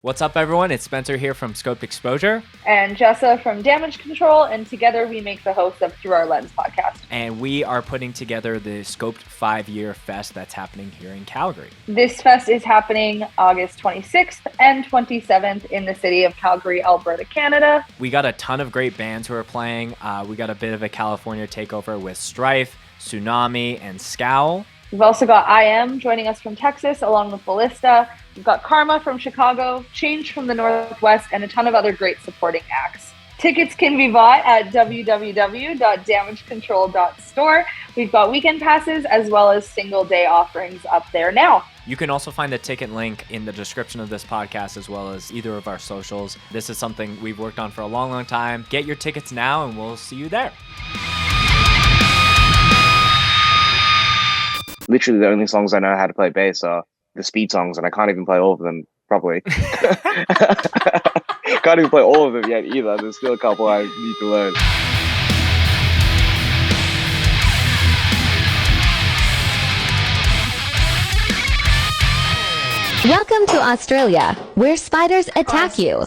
What's up, everyone? It's Spencer here from Scoped Exposure. And Jessa from Damage Control, and together we make the host of Through Our Lens podcast. And we are putting together the Scoped 5-year fest that's happening here in Calgary. This fest is happening August 26th and 27th in the city of Calgary, Alberta, Canada. We got a ton of great bands who are playing. We got a bit of a California takeover with Strife, Tsunami, and Scowl. We've also got IM joining us from Texas, along with Ballista. We've got Karma from Chicago, Change from the Northwest, and a ton of other great supporting acts. Tickets can be bought at www.damagecontrol.store. We've got weekend passes as well as single day offerings up there now. You can also find the ticket link in the description of this podcast as well as either of our socials. This is something we've worked on for a long, long time. Get your tickets now and we'll see you there. Literally the only songs I know how to play bass are the speed songs, and I can't even play all of them properly. Can't even play all of them yet either. There's still a couple I need to learn. Welcome to Australia, where spiders attack you.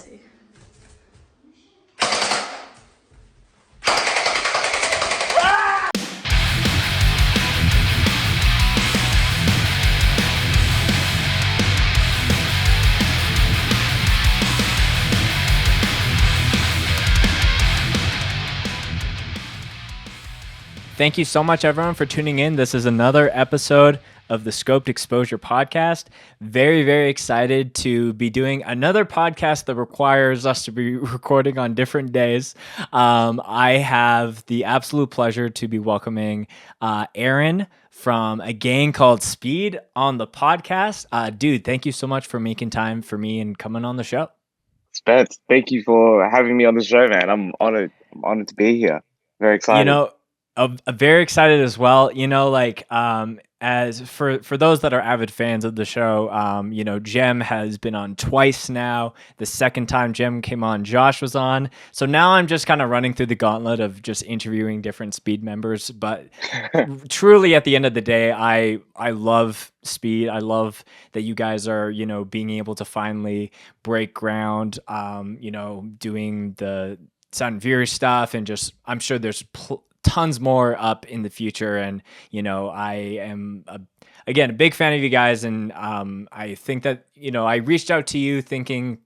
Thank you so much, everyone, for tuning in. This is another episode of the Scoped Exposure podcast. Very, very excited to be doing another podcast that requires us to be recording on different days. I have the absolute pleasure to be welcoming Aaron from a gang called Speed on the podcast. Dude, thank you so much for making time for me and coming on the show. Spence, thank you for having me on the show, man. I'm honored. I'm honored to be here. Very excited. You know, very excited as well. You know, like as for those that are avid fans of the show, you know, Jem has been on twice now. The second time Jem came on, Josh was on. So now I'm just kind of running through the gauntlet of just interviewing different Speed members. But truly, at the end of the day, I love Speed. I love that you guys are, you know, being able to finally break ground. You know, doing the Sound and Fury stuff, and just I'm sure there's tons more up in the future. And, you know, I am, again, a big fan of you guys. And I think that, you know, I reached out to you thinking,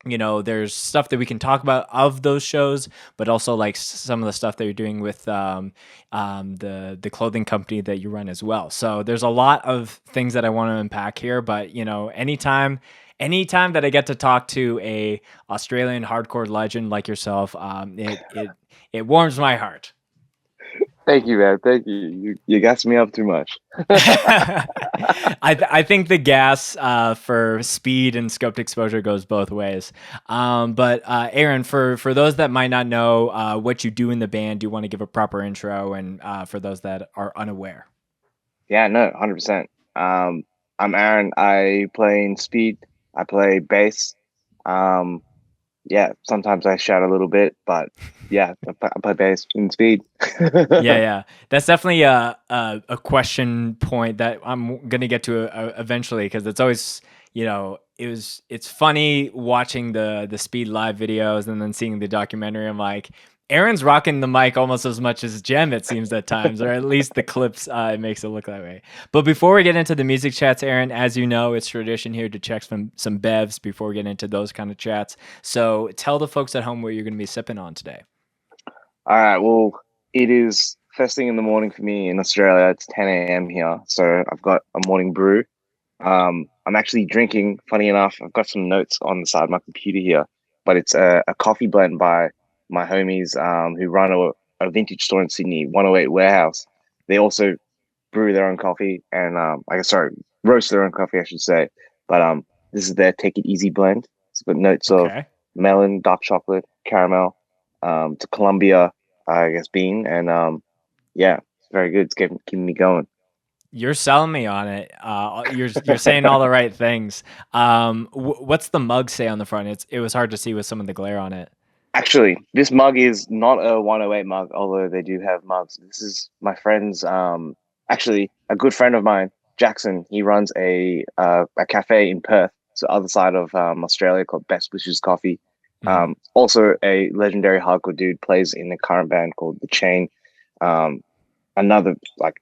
you know, there's stuff that we can talk about of those shows, but also like some of the stuff that you're doing with the clothing company that you run as well. So there's a lot of things that I want to unpack here, but, you know, anytime that I get to talk to a Australian hardcore legend like yourself, it warms my heart. Thank you, man. Thank you. You gassed me up too much. I think the gas for Speed and Scoped Exposure goes both ways. But Aaron, for those that might not know what you do in the band, do you want to give a proper intro? And for those that are unaware? Yeah, no, 100%. I'm Aaron. I play in Speed. I play bass. Yeah, sometimes I shout a little bit, but yeah, I play bass in Speed. yeah. That's definitely a question point that I'm gonna get to eventually, because it's always, you know, it's funny watching the Speed live videos and then seeing the documentary. I'm like, Aaron's rocking the mic almost as much as Jem, it seems at times, or at least the clips, it makes it look that way. But before we get into the music chats, Aaron, as you know, it's tradition here to check some bevs before we get into those kind of chats. So tell the folks at home what you're going to be sipping on today. All right. Well, it is first thing in the morning for me in Australia. It's 10 a.m. here. So I've got a morning brew. I'm actually drinking, funny enough, I've got some notes on the side of my computer here, but it's a coffee blend by my homies who run a vintage store in Sydney, 108 Warehouse. They also brew their own coffee and roast their own coffee, I should say. But this is their Take It Easy blend. It's got notes of melon, dark chocolate, caramel, to Colombia, I guess, bean. And yeah, it's very good. It's keeping me going. You're selling me on it. You're saying all the right things. What's the mug say on the front? It was hard to see with some of the glare on it. Actually, this mug is not a 108 mug, although they do have mugs. This is my friend's, actually, a good friend of mine, Jackson. He runs a cafe in Perth, so other side of Australia called Best Wishes Coffee. Mhm. Also a legendary hardcore dude, plays in the current band called The Chain. Um, Another like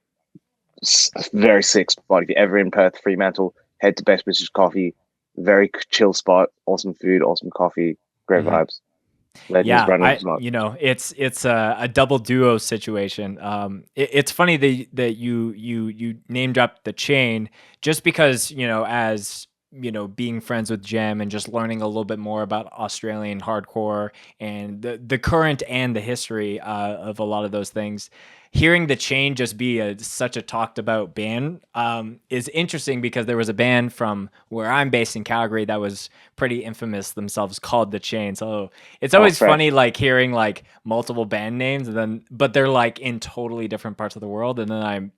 very sick spot. If you're ever in Perth, Fremantle, head to Best Wishes Coffee. Very chill spot, awesome food, awesome coffee, great Mhm. vibes. Legends Yeah, running spot. it's a double duo situation. It's funny that you name dropped The Chain, just because, as being friends with Jem and just learning a little bit more about Australian hardcore and the current and the history of a lot of those things. Hearing The Chain just be such a talked about band is interesting, because there was a band from where I'm based in Calgary that was pretty infamous themselves, called The Chain. So it's Oh, always fresh. funny, like, hearing like multiple band names, but they're like in totally different parts of the world, and then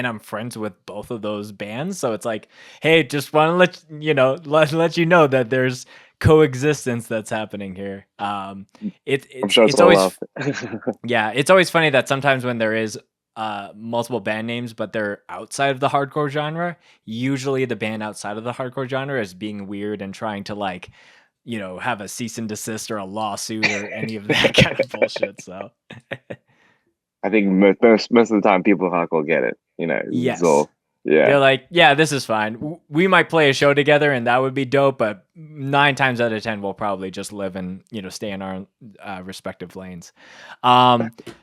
I'm friends with both of those bands, so it's like, hey, just want to let you know that there's coexistence that's happening here. It, I'm it's sure it's it's all always love. Yeah, it's always funny that sometimes when there is multiple band names, but they're outside of the hardcore genre, usually the band outside of the hardcore genre is being weird and trying to, like, have a cease and desist or a lawsuit or any of that kind of bullshit. So I think most of the time people hardcore get it. It's yes, all yeah. they're like, yeah, this is fine. We might play a show together and that would be dope, but 9 times out of 10, we'll probably just live and, stay in our respective lanes.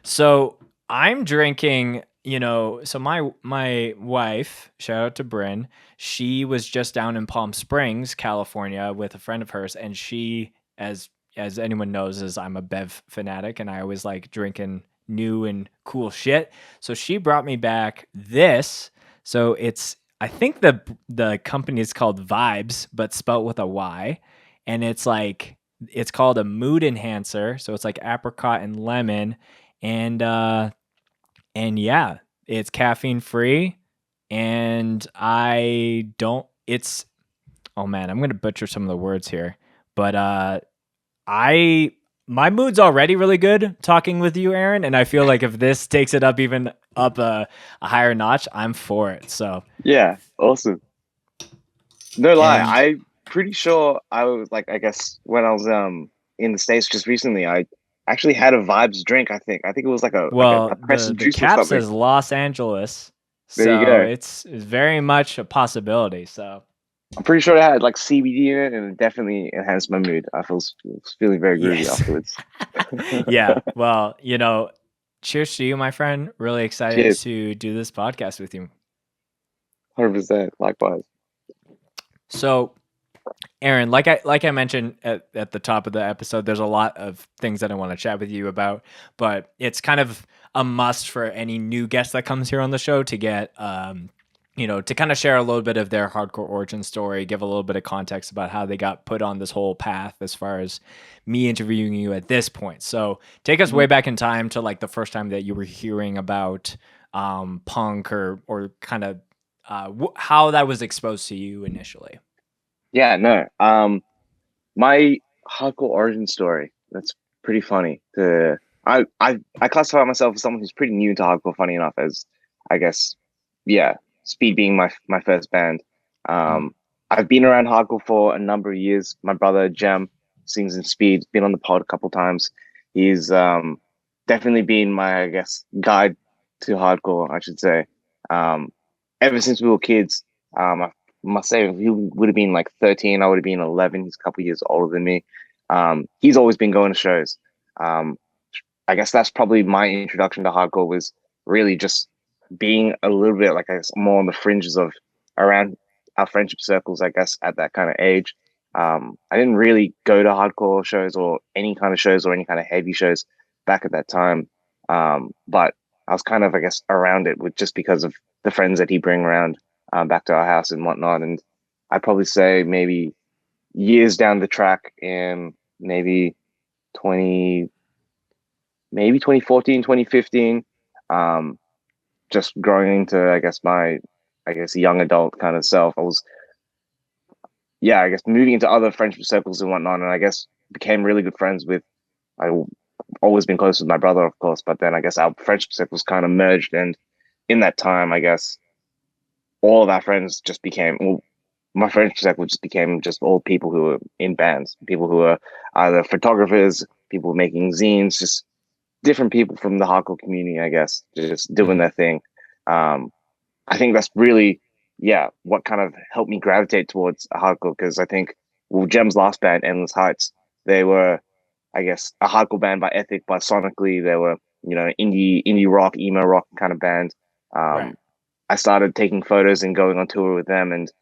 So I'm drinking, so my wife, shout out to Bryn, she was just down in Palm Springs, California, with a friend of hers, and she, as anyone knows, is I'm a Bev fanatic, and I always like drinking new and cool shit. So she brought me back this. So I think the company is called Vibes, but spelt with a Y, and it's called a mood enhancer. So it's like apricot and lemon, and yeah, it's caffeine free, and I don't. It's oh man, I'm gonna butcher some of the words here, but I my mood's already really good talking with you, Aaron, and I feel like if this takes it up even up a higher notch, I'm for it. So Yeah, awesome. No lie, and I'm pretty sure I was like, I guess when I was in the States just recently, I actually had a Vibes drink. I think it was like a well, pressed the juice or cap something. says Los Angeles, There you so go. it's very much a possibility. So I'm pretty sure it had like CBD in it, and it definitely enhanced my mood. Was feeling very groovy yes, afterwards. yeah. Well, cheers to you, my friend. Really excited Cheers, to do this podcast with you. 100%. Likewise. So, Aaron, like I mentioned at the top of the episode, there's a lot of things that I want to chat with you about, but it's kind of a must for any new guest that comes here on the show to get to kind of share a little bit of their hardcore origin story, give a little bit of context about how they got put on this whole path as far as me interviewing you at this point. So take us way Mhm. back in time to like the first time that you were hearing about punk, or kind of how that was exposed to you initially. Yeah, no. My hardcore origin story. That's pretty funny. I classify myself as someone who's pretty new to hardcore. Funny enough, as I guess, yeah, Speed being my first band. Mm. I've been around hardcore for a number of years. My brother Jem sings in Speed. Been on the pod a couple times. He's definitely been my, I guess, guide to hardcore, I should say. Um, Ever since we were kids. I must say he would have been like 13. I would have been 11. He's a couple years older than me. He's always been going to shows. Um, I guess that's probably my introduction to hardcore, was really just being a little bit like, I guess, more on the fringes of around our friendship circles, I guess, at that kind of age. I didn't really go to hardcore shows or any kind of shows or any kind of heavy shows back at that time. But I was kind of, I guess, around it with just because of the friends that he bring around back to our house and whatnot. And I'd probably say maybe years down the track in maybe 20, maybe 2014, 2015, just growing into, I guess, I guess, young adult kind of self. I was, yeah, I guess moving into other friendship circles and whatnot. And I guess became really good friends with, I always been close with my brother, of course, but then I guess our friendship circles kind of merged. And in that time, I guess all of our friends just became, well, my friend circle just became just all people who were in bands, people who are either photographers, people making zines, just different people from the hardcore community, I guess, just doing Mhm. their thing. Um, I think that's really, yeah, what kind of helped me gravitate towards hardcore, because I think, well, Jem's last band, Endless Heights, they were, I guess, a hardcore band by ethic, by sonically, they were, indie rock, emo rock kind of band. Right. Um, I started taking photos and going on tour with them, and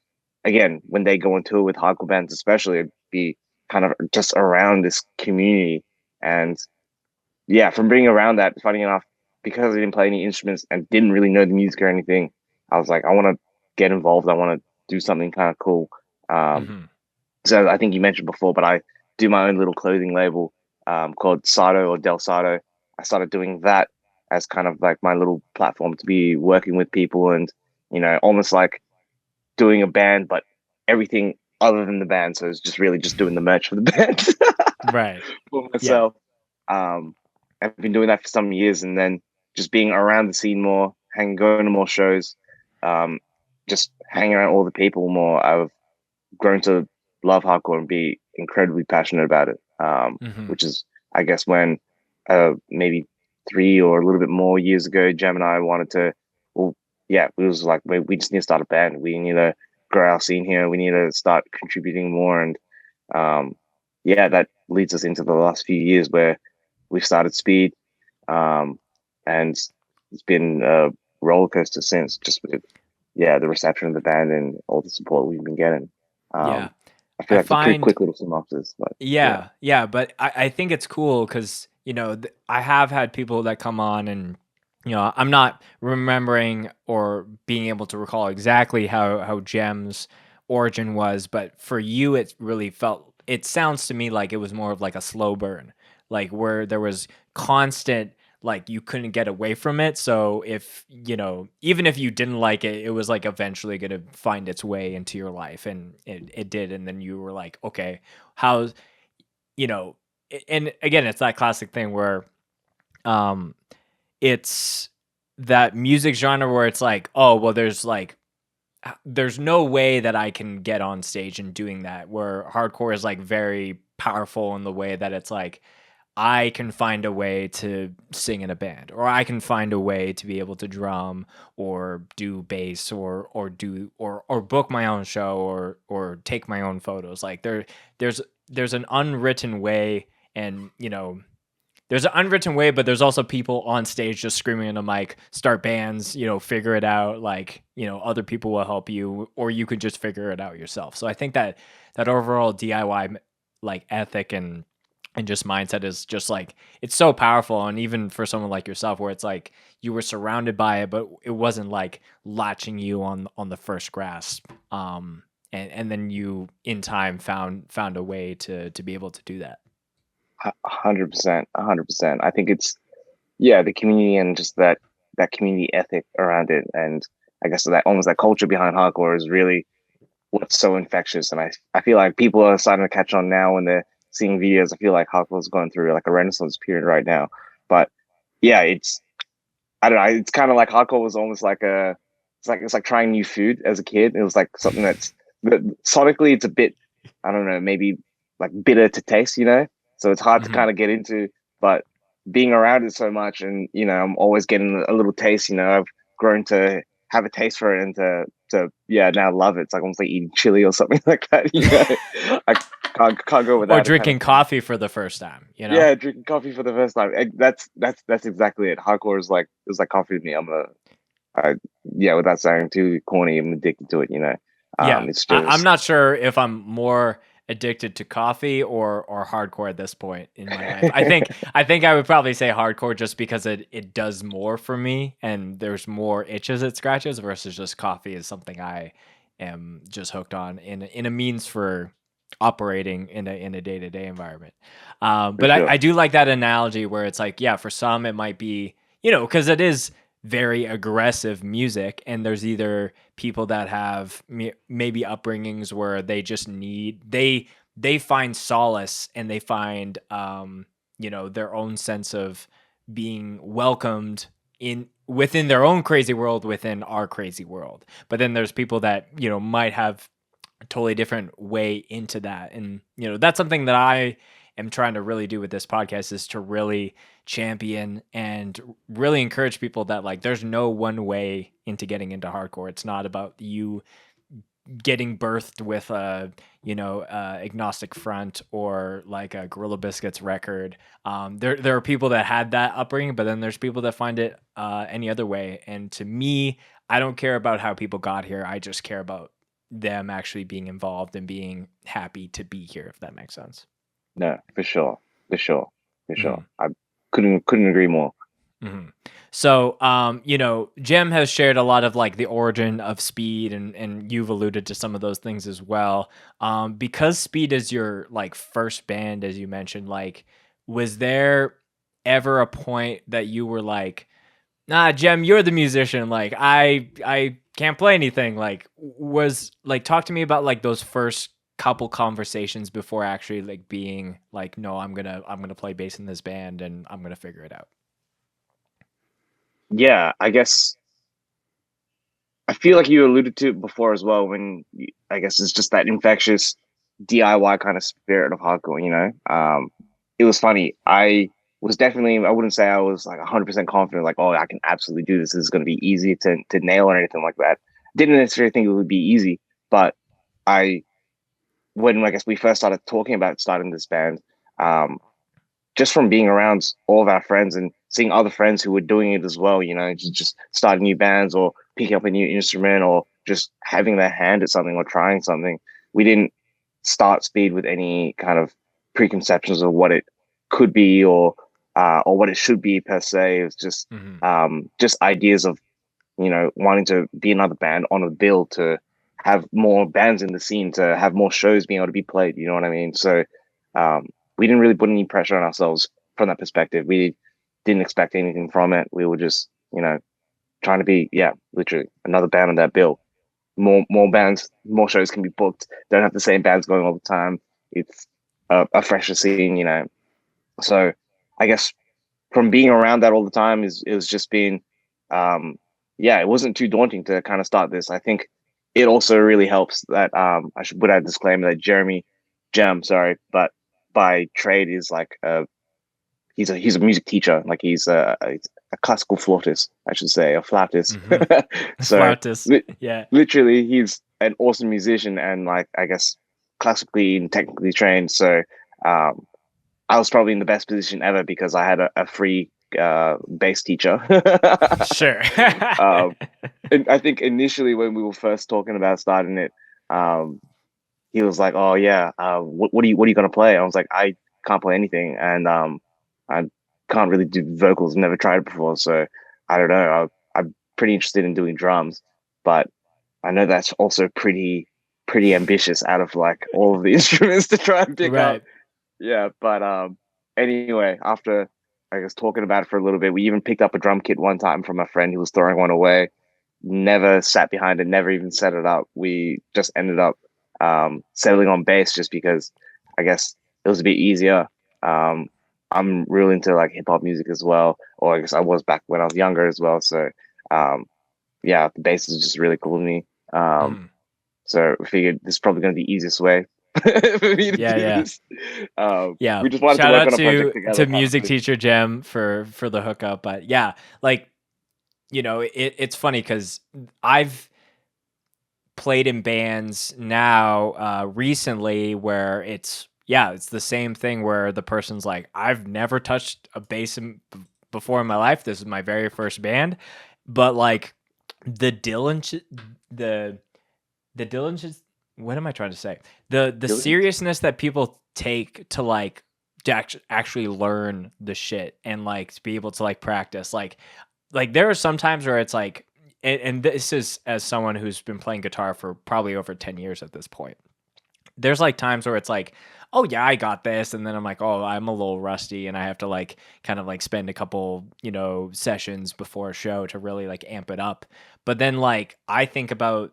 again, when they go on tour with hardcore bands, especially, it'd be kind of just around this community. And yeah, from being around that, funny enough, because I didn't play any instruments and didn't really know the music or anything, I was like, I want to get involved. I want to do something kind of cool. Um, Mhm. so I think you mentioned before, but I do my own little clothing label called Sato or Del Sato. I started doing that as kind of like my little platform to be working with people and, almost like doing a band, but everything other than the band. So it's just really just doing the merch for the band Right. for Yeah. myself. Um, I've been doing that for some years, and then just being around the scene more, going to more shows, um, just hanging around all the people more. I've grown to love hardcore and be incredibly passionate about it. Mhm. Which is, I guess, when maybe 3 or a little bit more years ago, Jam and I wanted to. Well, yeah, we was like, we just need to start a band. We need to grow our scene here. We need to start contributing more, and um, yeah, that leads us into the last few years where we've started Speed, um, and it's been a roller coaster since. Just with the reception of the band and all the support we've been getting. Yeah. Um, I feel I like it's a pretty find quick little synopsis, but yeah, yeah, but I think it's cool because I have had people that come on and I'm not remembering or being able to recall exactly how Gem's origin was, but for you it really felt it sounds to me like it was more of like a slow burn, like where there was constant like you couldn't get away from it. So if even if you didn't like it, it was like eventually going to find its way into your life, and it did, and then you were like, okay, how's you know and again, it's that classic thing where um it's that music genre where it's like, oh well, there's no way that I can get on stage and doing that, where hardcore is like very powerful in the way that it's like I can find a way to sing in a band, or I can find a way to be able to drum or do bass or book my own show or take my own photos. Like there's an unwritten way, and there's an unwritten way, but there's also people on stage just screaming in a mic, start bands, figure it out. Like, other people will help you, or you could just figure it out yourself. So I think that overall DIY like ethic and just mindset is just like it's so powerful. And even for someone like yourself, where it's like you were surrounded by it, but it wasn't like latching you on the first grasp. And then you in time found a way to be able to do that. 100%, 100%. I think it's the community and just that community ethic around it, and I guess that almost that culture behind hardcore is really what's so infectious. And I feel like people are starting to catch on now when they're seeing videos. I feel like hardcore is going through like a renaissance period right now. But yeah, I don't know. It's kind of like hardcore was almost like it's like trying new food as a kid. It was like something that sonically it's a bit, I don't know, maybe like bitter to taste, So it's hard to Mhm. kind of get into, but being around it so much, and I'm always getting a little taste. I've grown to have a taste for it and to now love it. It's like almost like eating chili or something like that. I can't go Or without it kind of drinking thing. coffee for the first time. Yeah, drinking coffee for the first time. That's exactly it. Hardcore is like it's like coffee to me. I without sounding too corny, I'm addicted to it. Yeah, It's I'm just not sure if I'm more addicted to coffee or hardcore at this point in my life. I think I would probably say hardcore just because it does more for me and there's more itches it scratches versus just coffee is something I am just hooked on in a means for operating in a day-to-day environment. for But I sure. do like that analogy where it's like, yeah, for some it might be, because it is very aggressive music, and there's either people that have maybe upbringings where they just they find solace and they find their own sense of being welcomed in within their own crazy world within our crazy world. But then there's people that might have a totally different way into that. And, that's something that I am trying to really do with this podcast, is to really champion and really encourage people that like there's no one way into getting into hardcore. It's not about you getting birthed with a agnostic front or like a Gorilla Biscuits record. There are people that had that upbringing, but then there's people that find it any other way. And to me, I don't care about how people got here. I just care about them actually being involved and being happy to be here, if that makes sense. No, for sure. Mhm. I couldn't agree more. Mm-hmm. So, Jim has shared a lot of like the origin of speed, and you've alluded to some of those things as well. Because speed is your like first band, as you mentioned, like, was there ever a point that you were like, nah, Jem, you're the musician. Like, I can't play anything. Like, was like, talk to me about like those first couple conversations before actually like being like, no, I'm gonna play bass in this band and I'm gonna figure it out. Yeah, I guess I feel like you alluded to it before as well. I guess it's just that infectious DIY kind of spirit of hardcore. It was funny. I wouldn't say I was like 100% confident, like, oh, I can absolutely do this. This is going to be easy to nail or anything like that. Didn't necessarily think it would be easy, but I, when I guess we first started talking about starting this band, um, just from being around all of our friends and seeing other friends who were doing it as well, just starting new bands or picking up a new instrument or just having their hand at something or trying something. We didn't start speed with any kind of preconceptions of what it could be or what it should be per se. It was just ideas of, wanting to be another band on a bill, to have more bands in the scene, to have more shows being able to be played. You know what I mean? So um, we didn't really put any pressure on ourselves from that perspective. We didn't expect anything from it. We were just, trying to be, yeah, literally another band on that bill. More bands, more shows can be booked. Don't have the same bands going all the time. It's a fresher scene. So I guess from being around that all the time it was just being, yeah, it wasn't too daunting to kind of start this. I think it also really helps that I should put out a disclaimer that Jem, sorry, but by trade is like he's a music teacher, like he's a classical flautist, I should say, a flautist. So Flautist. Yeah. literally, he's an awesome musician and like I guess classically and technically trained. So um, I was probably in the best position ever because I had a free bass teacher. Sure. um, and I think initially when we were first talking about starting it, um, he was like, "Oh yeah, what are you gonna play?" I was like, "I can't play anything, and I can't really do vocals. Never tried it before, so I don't know. I'm pretty interested in doing drums, but I know that's also pretty ambitious out of like all of the instruments to try and pick up." Right. Yeah, but anyway, after I guess talking about it for a little bit, we even picked up a drum kit one time from a friend who was throwing one away. Never sat behind it, never even set it up. We just ended up settling on bass just because I guess it was a bit easier. Um, I'm real into like hip hop music as well, or I guess I was back when I was younger as well. So um, yeah, the bass is just really cool to me. Mhm. So I figured this is probably going to be the easiest way for me to Yeah, do yeah. this. Yeah. We just wanted to Shout work out on a project to together. music teacher Jem for the hookup. But yeah, like, it's funny because I've played in bands now recently where it's the same thing where the person's like, I've never touched a bass before in my life. This is my very first band. But like the diligence, the diligence, what am I trying to say? The Diligence? seriousness that people take to like to actually learn the shit and like to be able to like practice. Like there are some times where it's like, and this is as someone who's been playing guitar for probably over 10 years at this point. There's like times where it's like, oh yeah, I got this, and then I'm like, oh, I'm a little rusty, and I have to like kind of like spend a couple, sessions before a show to really like amp it up. But then like I think about,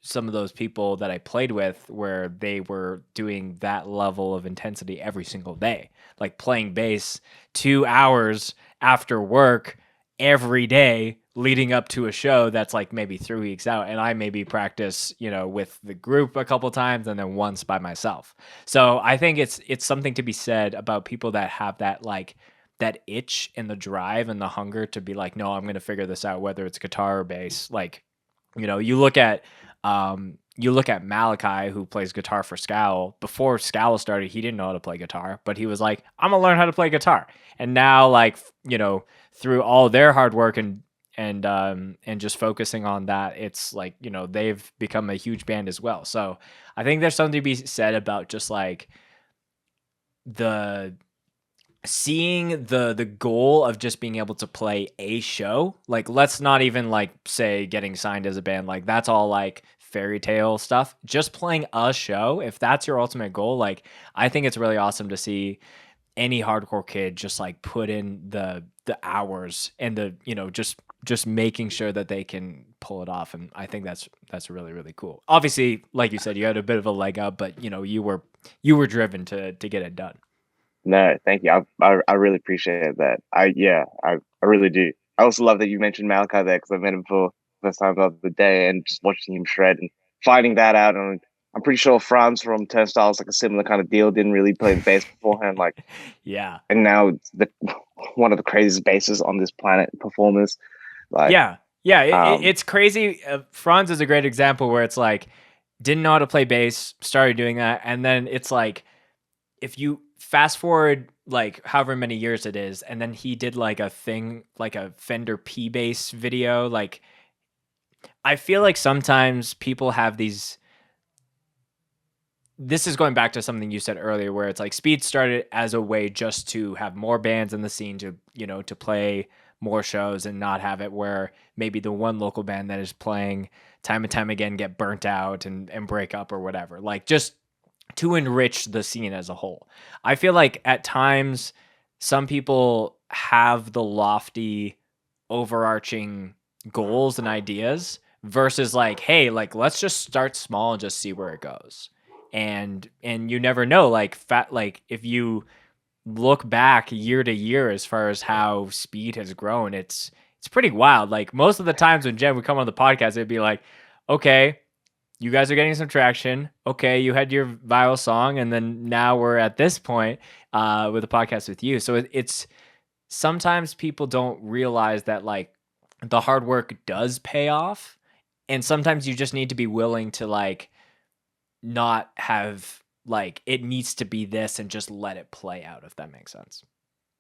some of those people that I played with where they were doing that level of intensity every single day, like playing bass 2 hours after work every day, leading up to a show that's like maybe 3 weeks out, and I maybe practice, you know, with the group a couple times and then once by myself. So I think it's something to be said about people that have that like that itch and the drive and the hunger to be like, no, I'm going to figure this out, whether it's guitar or bass. Like, you know, you look at Malachi, who plays guitar for Scowl. Before Scowl started, he didn't know how to play guitar, but he was like, I'm gonna learn how to play guitar. And now, like, you know, through all their hard work and just focusing on that, it's like, you know, they've become a huge band as well. So I think there's something to be said about just like the seeing the goal of just being able to play a show. Like, let's not even like say getting signed as a band, like that's all like fairy tale stuff. Just playing a show, if that's your ultimate goal, like I think it's really awesome to see any hardcore kid just like put in the hours and the, you know, just making sure that they can pull it off. And I think that's really, really cool. Obviously, like you said, you had a bit of a leg up, but you know, you were driven to get it done. No, thank you. I really appreciate that. I really do. I also love that you mentioned Malachi there because I met him for the first time the other day and just watching him shred and finding that out. And I'm pretty sure Franz from Turnstile's like a similar kind of deal. Didn't really play the bass beforehand, like Yeah. and now it's one of the craziest bassists on this planet performers. Like Yeah. It's crazy. Franz is a great example where it's like didn't know how to play bass, started doing that, and then it's like if you fast forward like however many years it is, and then he did like a thing like a Fender P bass video. Like I feel like sometimes people have these. This is going back to something you said earlier, where it's like Speed started as a way just to have more bands in the scene to, you know, to play more shows and not have it where maybe the one local band that is playing time and time again get burnt out and break up or whatever. Like just to enrich the scene as a whole. I feel like at times some people have the lofty overarching goals and ideas versus like, hey, like let's just start small and just see where it goes. And you never know, like if you look back year to year as far as how Speed has grown, it's pretty wild. Like most of the times when Jen would come on the podcast, it'd be like, okay, you guys are getting some traction. Okay, you had your viral song, and then now we're at this point with a podcast with you. So it's sometimes people don't realize that like the hard work does pay off, and sometimes you just need to be willing to like not have like it needs to be this and just let it play out, if that makes sense.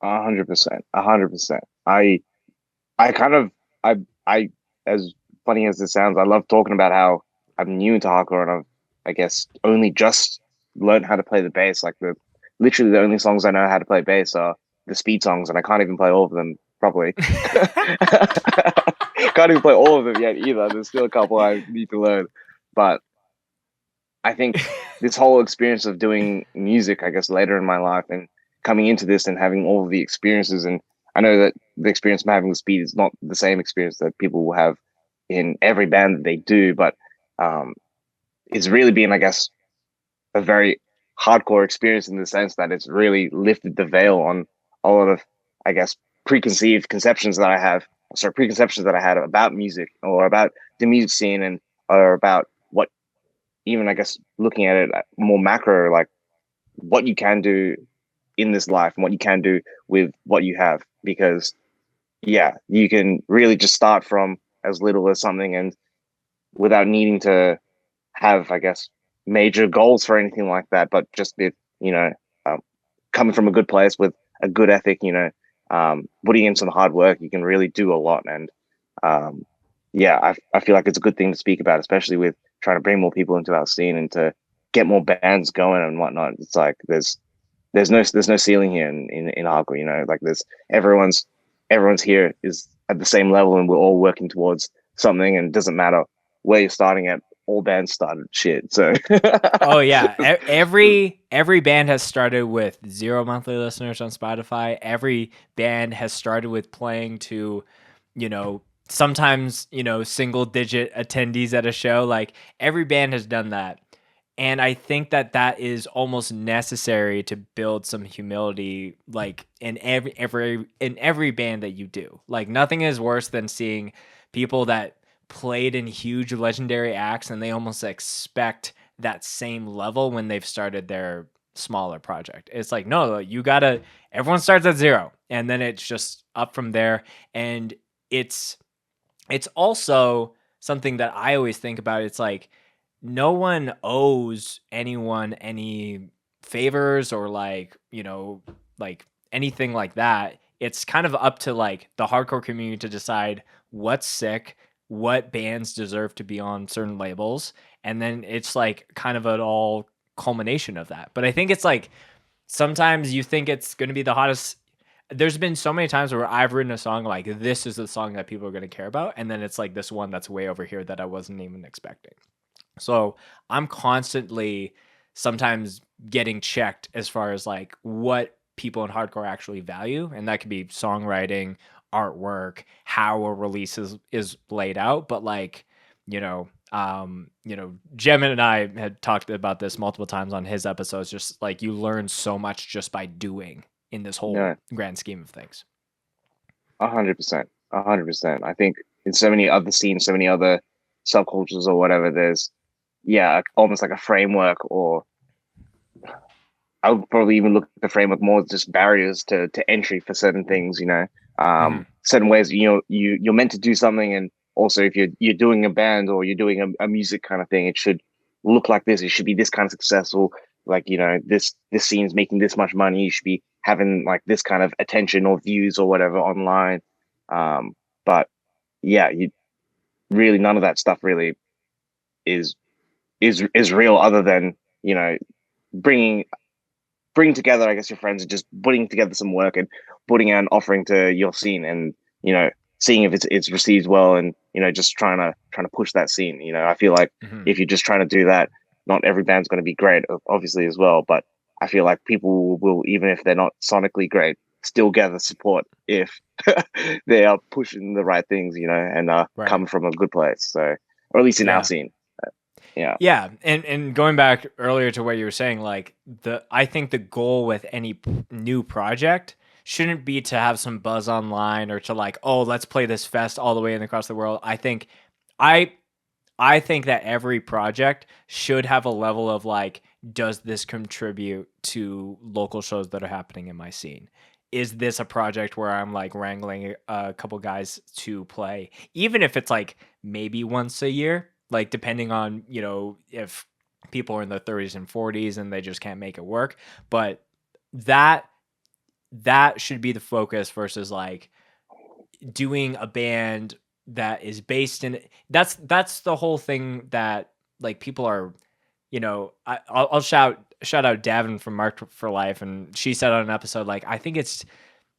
100%, 100%. I kind of I as funny as it sounds, I love talking about how I'm new into hardcore and I guess only just learned how to play the bass. Like literally the only songs I know how to play bass are the Speed songs, and I can't even play all of them properly. Can't even play all of them yet either. There's still a couple I need to learn, but I think this whole experience of doing music, I guess later in my life and coming into this and having all of the experiences, and I know that the experience I'm having with Speed is not the same experience that people will have in every band that they do, but it's really been, I guess, a very hardcore experience in the sense that it's really lifted the veil on a lot of, I guess, preconceptions that I had about music or about the music scene or about what, even I guess looking at it more macro, like what you can do in this life and what you can do with what you have. Because yeah, you can really just start from as little as something and without needing to have, I guess, major goals for anything like that, but just be, coming from a good place with a good ethic, putting in some hard work, you can really do a lot. And I feel like it's a good thing to speak about, especially with trying to bring more people into our scene and to get more bands going and whatnot. It's like there's no ceiling here in hardcore, like everyone's here is at the same level and we're all working towards something, and it doesn't matter where you're starting at. All bands started shit. So oh yeah, every band has started with 0 monthly listeners on Spotify. Every band has started with playing to, sometimes single digit attendees at a show. Like every band has done that. And I think that that is almost necessary to build some humility, like in every band that you do. Like nothing is worse than seeing people that played in huge legendary acts and they almost expect that same level when they've started their smaller project. It's like, no, you gotta, everyone starts at zero and then it's just up from there. And it's it's also something that I always think about. It's like no one owes anyone any favors or like, like anything like that. It's kind of up to like the hardcore community to decide what's sick, what bands deserve to be on certain labels, and then it's like kind of an all culmination of that. But I think it's like sometimes you think it's going to be the hottest. There's been so many times where I've written a song like this is the song that people are going to care about, and then it's like this one that's way over here that I wasn't even expecting. So I'm constantly sometimes getting checked as far as like what people in hardcore actually value, and that could be songwriting, artwork, how a release is laid out. But like, Jem and I had talked about this multiple times on his episodes. Just like you learn so much just by doing in this whole grand scheme of things. 100%, 100%. I think in so many other scenes, so many other subcultures or whatever, there's almost like a framework, or I would probably even look at the framework more as just barriers to entry for certain things, certain ways, you're meant to do something. And also if you're doing a band or you're doing a music kind of thing, it should look like this. It should be this kind of successful. Like, this scene's making this much money. You should be having like this kind of attention or views or whatever online. But yeah, you really, none of that stuff really is real, other than, bringing together, I guess, your friends and just putting together some work and putting out an offering to your scene, and seeing if it's received well, and just trying to push that scene. I feel like if you're just trying to do that, not every band's going to be great, obviously, as well, but I feel like people will, even if they're not sonically great, still gather support if they are pushing the right things, and come from a good place. So, or at least in our scene. Yeah. And going back earlier to what you were saying, like I think the goal with any new project shouldn't be to have some buzz online or to like, oh, let's play this fest all the way and across the world. I think that every project should have a level of like, does this contribute to local shows that are happening in my scene? Is this a project where I'm like wrangling a couple guys to play, even if it's like maybe once a year? Like depending on, if people are in their 30s and 40s and they just can't make it work. But that should be the focus versus like doing a band that is based in, that's the whole thing that like people are, I'll shout out Davin from Mark for Life. And she said on an episode, like, I think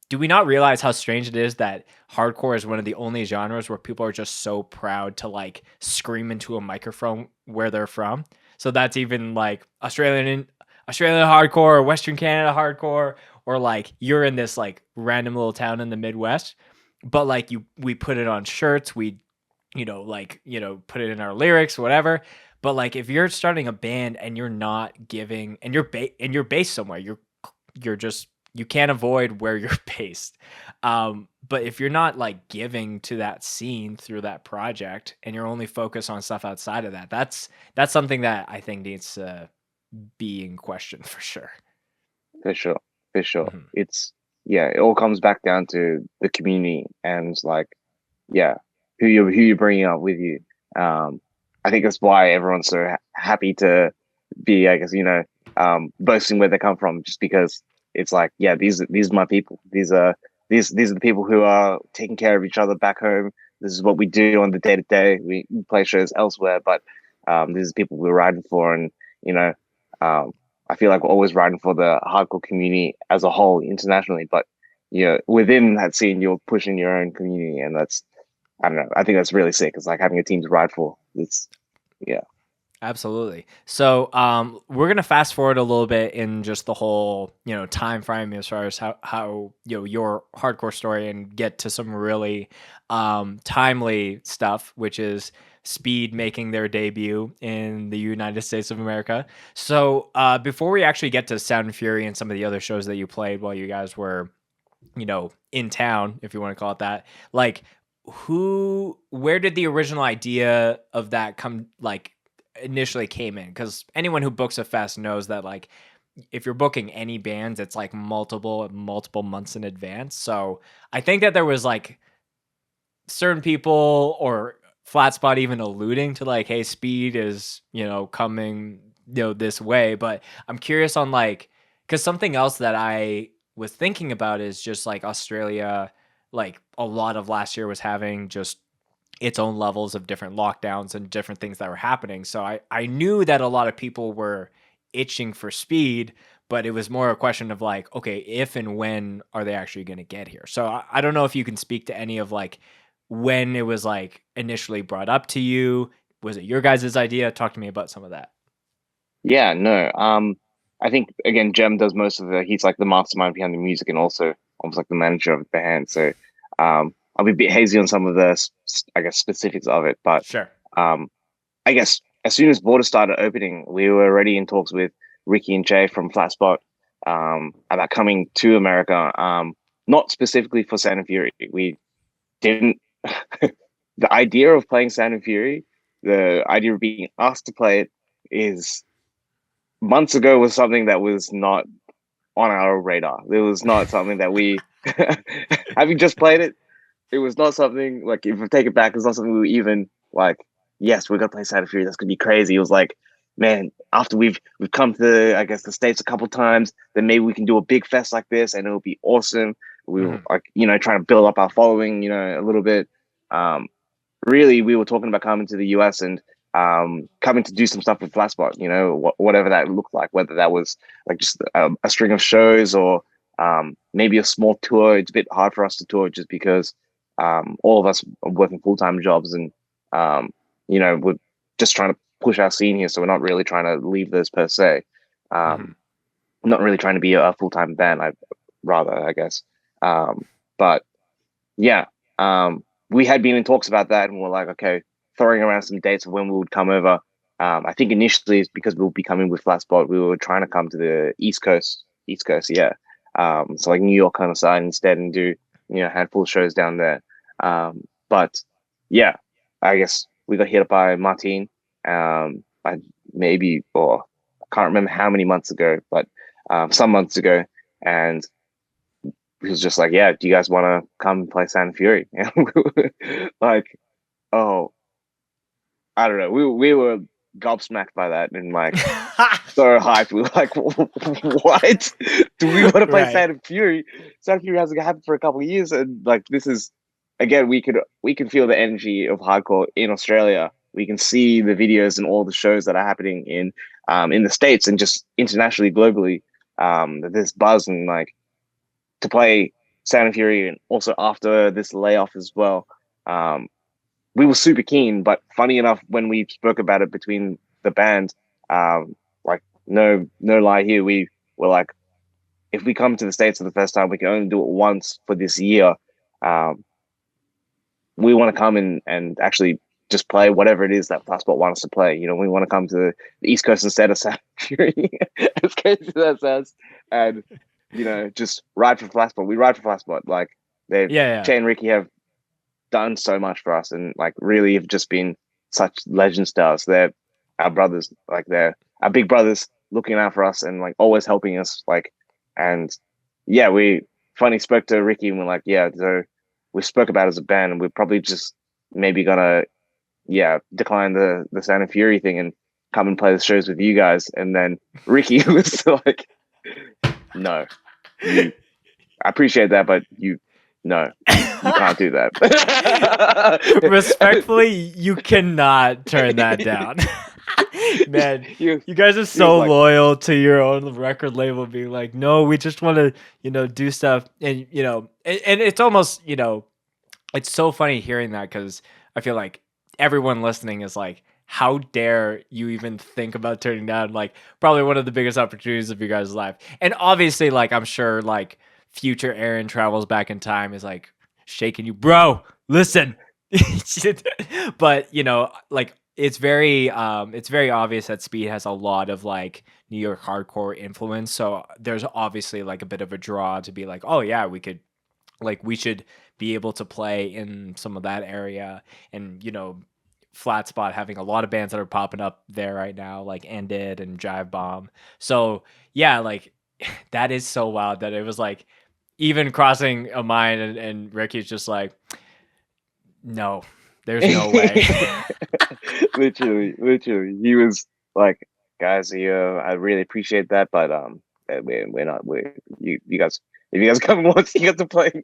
do we not realize how strange it is that hardcore is one of the only genres where people are just so proud to like scream into a microphone where they're from? So that's even like Australian hardcore, or Western Canada hardcore, or like you're in this like random little town in the Midwest, but like we put it on shirts, we put it in our lyrics, whatever. But like if you're starting a band and you're not giving, and you're based somewhere, you can't avoid where you're based. But if you're not like giving to that scene through that project and you're only focused on stuff outside of that, that's something that I think needs to be in question for sure. For sure. It's, it all comes back down to the community and like, who you're bringing up with you. I think that's why everyone's so happy to be, I guess, boasting where they come from, just because it's like, these are my people. These are the people who are taking care of each other back home. This is what we do on the day to day. We play shows elsewhere, but these are people we're riding for, and I feel like we're always riding for the hardcore community as a whole internationally. But within that scene, you're pushing your own community, and that's, I don't know. I think that's really sick. It's like having a team to ride for. It's Absolutely. So we're going to fast forward a little bit in just the whole, time frame as far as how your hardcore story, and get to some really timely stuff, which is Speed making their debut in the United States of America. So before we actually get to Sound and Fury and some of the other shows that you played while you guys were, in town, if you want to call it that, like where did the original idea of that come, like initially came in? Because anyone who books a fest knows that like if you're booking any bands, it's like multiple months in advance. So I think that there was like certain people or Flat Spot even alluding to like, hey, Speed is, coming, this way. But I'm curious on like, because something else that I was thinking about is just like Australia, like a lot of last year was having just its own levels of different lockdowns and different things that were happening. So I knew that a lot of people were itching for Speed, but it was more a question of like, okay, if and when are they actually going to get here? So I don't know if you can speak to any of like when it was like initially brought up to you. Was it your guys' idea? Talk to me about some of that. Yeah, no. I think again, Jem does most of he's like the mastermind behind the music and also almost like the manager of the band. So, I'll be a bit hazy on some of the, I guess, specifics of it. But Sure. I guess as soon as borders started opening, we were already in talks with Ricky and Jay from Flat Spot, about coming to America. Not specifically for Sound and Fury. We didn't. The idea of playing Sound and Fury, the idea of being asked to play it, is months ago was something that was not on our radar. It was not something that we, having just played it, it was not something like, if we take it back, it's not something we were even like, yes, we're gonna play Sato Fury. That's gonna be crazy. It was like, man, after we've come to, I guess, the States a couple times, then maybe we can do a big fest like this and it'll be awesome. We were like, trying to build up our following, a little bit. Really, we were talking about coming to the US and coming to do some stuff with Flatspot, whatever that looked like, whether that was like just a string of shows or maybe a small tour. It's a bit hard for us to tour just because all of us are working full-time jobs and, we're just trying to push our scene here. So we're not really trying to leave this per se. Not really trying to be a full-time band, I guess. But yeah, we had been in talks about that and we're like, okay, throwing around some dates of when we would come over. I think initially it's because we'll be coming with Flatspot. We were trying to come to the East Coast, yeah. So like New York kind of side instead and do, a handful of shows down there. But yeah, I guess we got hit up by Martin, I can't remember how many months ago, but some months ago. And he was just like, yeah, do you guys want to come and play Sound and Fury? And we were like, oh, I don't know. We were gobsmacked by that and like so hyped. We were like, what? Do we want to play Sound and Fury? Sound and Fury hasn't happened for a couple of years, and like this is again, we can feel the energy of hardcore in Australia. We can see the videos and all the shows that are happening in the States and just internationally, globally. This buzz and like to play Sound and Fury and also after this layoff as well. We were super keen, but funny enough, when we spoke about it between the band, like no lie here, we were like, if we come to the States for the first time, we can only do it once for this year. We want to come and actually just play whatever it is that Fastbot wants us to play. We want to come to the East Coast instead of South Fury, as crazy as that sounds, and just ride for Fastbot. We ride for Fastbot. Like Jay and Ricky have done so much for us and like really have just been such legend stars. They're our brothers, like they're our big brothers looking out for us and like always helping us. Like, and yeah, we finally spoke to Ricky and we're like, yeah, so we spoke about it as a band and we're probably just maybe gonna, decline the Sound and Fury thing and come and play the shows with you guys. And then Ricky was like, no, I appreciate that, but no, you can't do that. Respectfully, you cannot turn that down. Man, you guys are so loyal to your own record label being like, no, we just want to, do stuff. And, and it's almost, it's so funny hearing that because I feel like everyone listening is like, how dare you even think about turning down like probably one of the biggest opportunities of your guys' life. And obviously, like, I'm sure like future Aaron travels back in time is like shaking you, bro, listen, But like it's very obvious that Speed has a lot of like New York hardcore influence. So there's obviously like a bit of a draw to be like, oh yeah, we should be able to play in some of that area. And Flat Spot having a lot of bands that are popping up there right now, like Ended and Jive Bomb. So yeah, like that is so wild that it was like even crossing a mind, and Ricky's just like, no, there's no way. Literally, he was like, "Guys, I really appreciate that, but we're not you guys. If you guys come once, you get to playing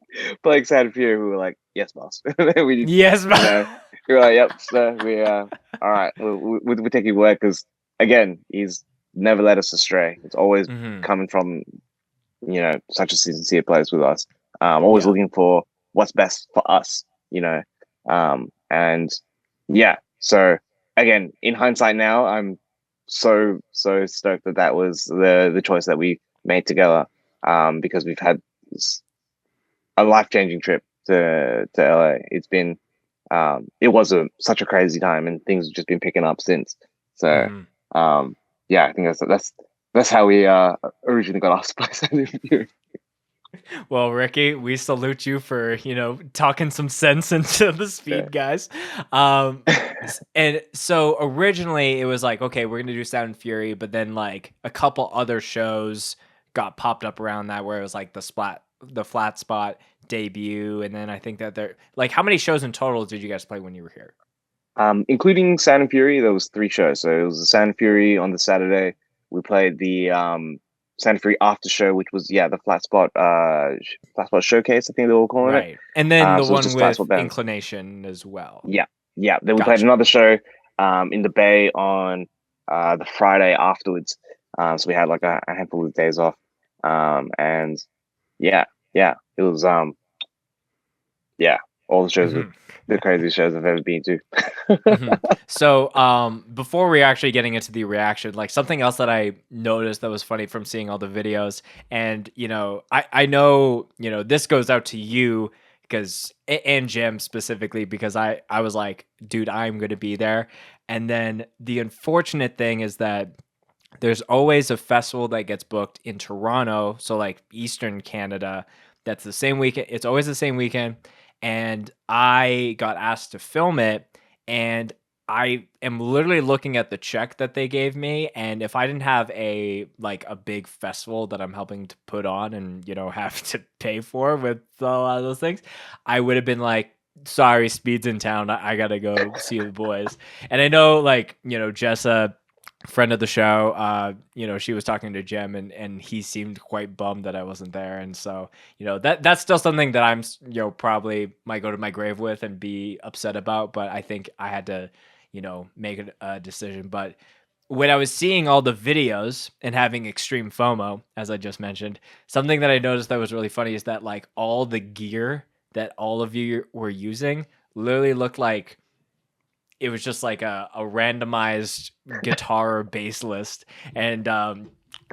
Sato Fury." We were like, "Yes, boss." we Yes, we were like, "Yep, sir. We all right. We're taking work because again, he's never led us astray. It's always coming from such a sincere place with us. Always looking for what's best for us. And yeah. So again, in hindsight now, I'm so stoked that was the choice that we made together. Because we've had a life-changing trip to LA. It's been it was such a crazy time, and things have just been picking up since. So yeah, I think that's how we originally got asked to play Sato Fury. Well, Ricky, we salute you for, talking some sense into the Speed guys. And so originally it was like, okay, we're going to do Sound and Fury, but then like a couple other shows got popped up around that where it was like the Flat Spot debut. And then I think that like, how many shows in total did you guys play when you were here? Including Sound and Fury, there was 3 shows. So it was the Sound and Fury on the Saturday. We played the Sound and Fury after show, which was the Flat Spot showcase, I think they were calling it. And then the so one with Inclination as well. Yeah. Then we played another show in the Bay on the Friday afterwards. So we had like a handful of days off. And it was all the shows were the craziest shows I've ever been to. So before we're actually getting into the reaction, like something else that I noticed that was funny from seeing all the videos, and I know this goes out to you and Jim specifically, because I was like, dude, I'm gonna be there. And then the unfortunate thing is that there's always a festival that gets booked in Toronto, so like Eastern Canada, that's the same weekend. It's always the same weekend. And I got asked to film it, and I am literally looking at the check that they gave me, and if I didn't have a big festival that I'm helping to put on and have to pay for with a lot of those things, I would have been like, sorry, Speed's in town, I gotta go see the boys. And I know Jessa, friend of the show, she was talking to Jem, and he seemed quite bummed that I wasn't there. And so that's still something that I'm probably might go to my grave with and be upset about, but I think I had to make a decision. But when I was seeing all the videos and having extreme FOMO, as I just mentioned, something that I noticed that was really funny is that like all the gear that all of you were using literally looked like it was just like a randomized guitar or bass list. And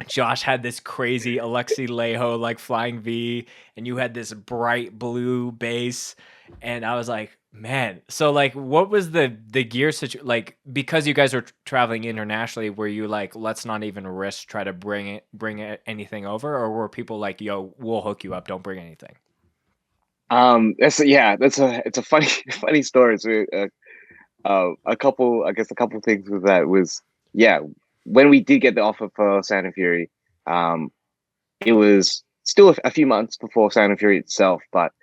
Josh had this crazy Alexi Leho like Flying V, and you had this bright blue bass. And I was like, man, so like what was the gear situation, like, because you guys are traveling internationally, were you like, let's not even risk try to bring anything over, or were people like, yo, we'll hook you up, don't bring anything? It's a funny story. So a couple things with that was, when we did get the offer for Sound and Fury, it was still a few months before Sound and Fury itself, but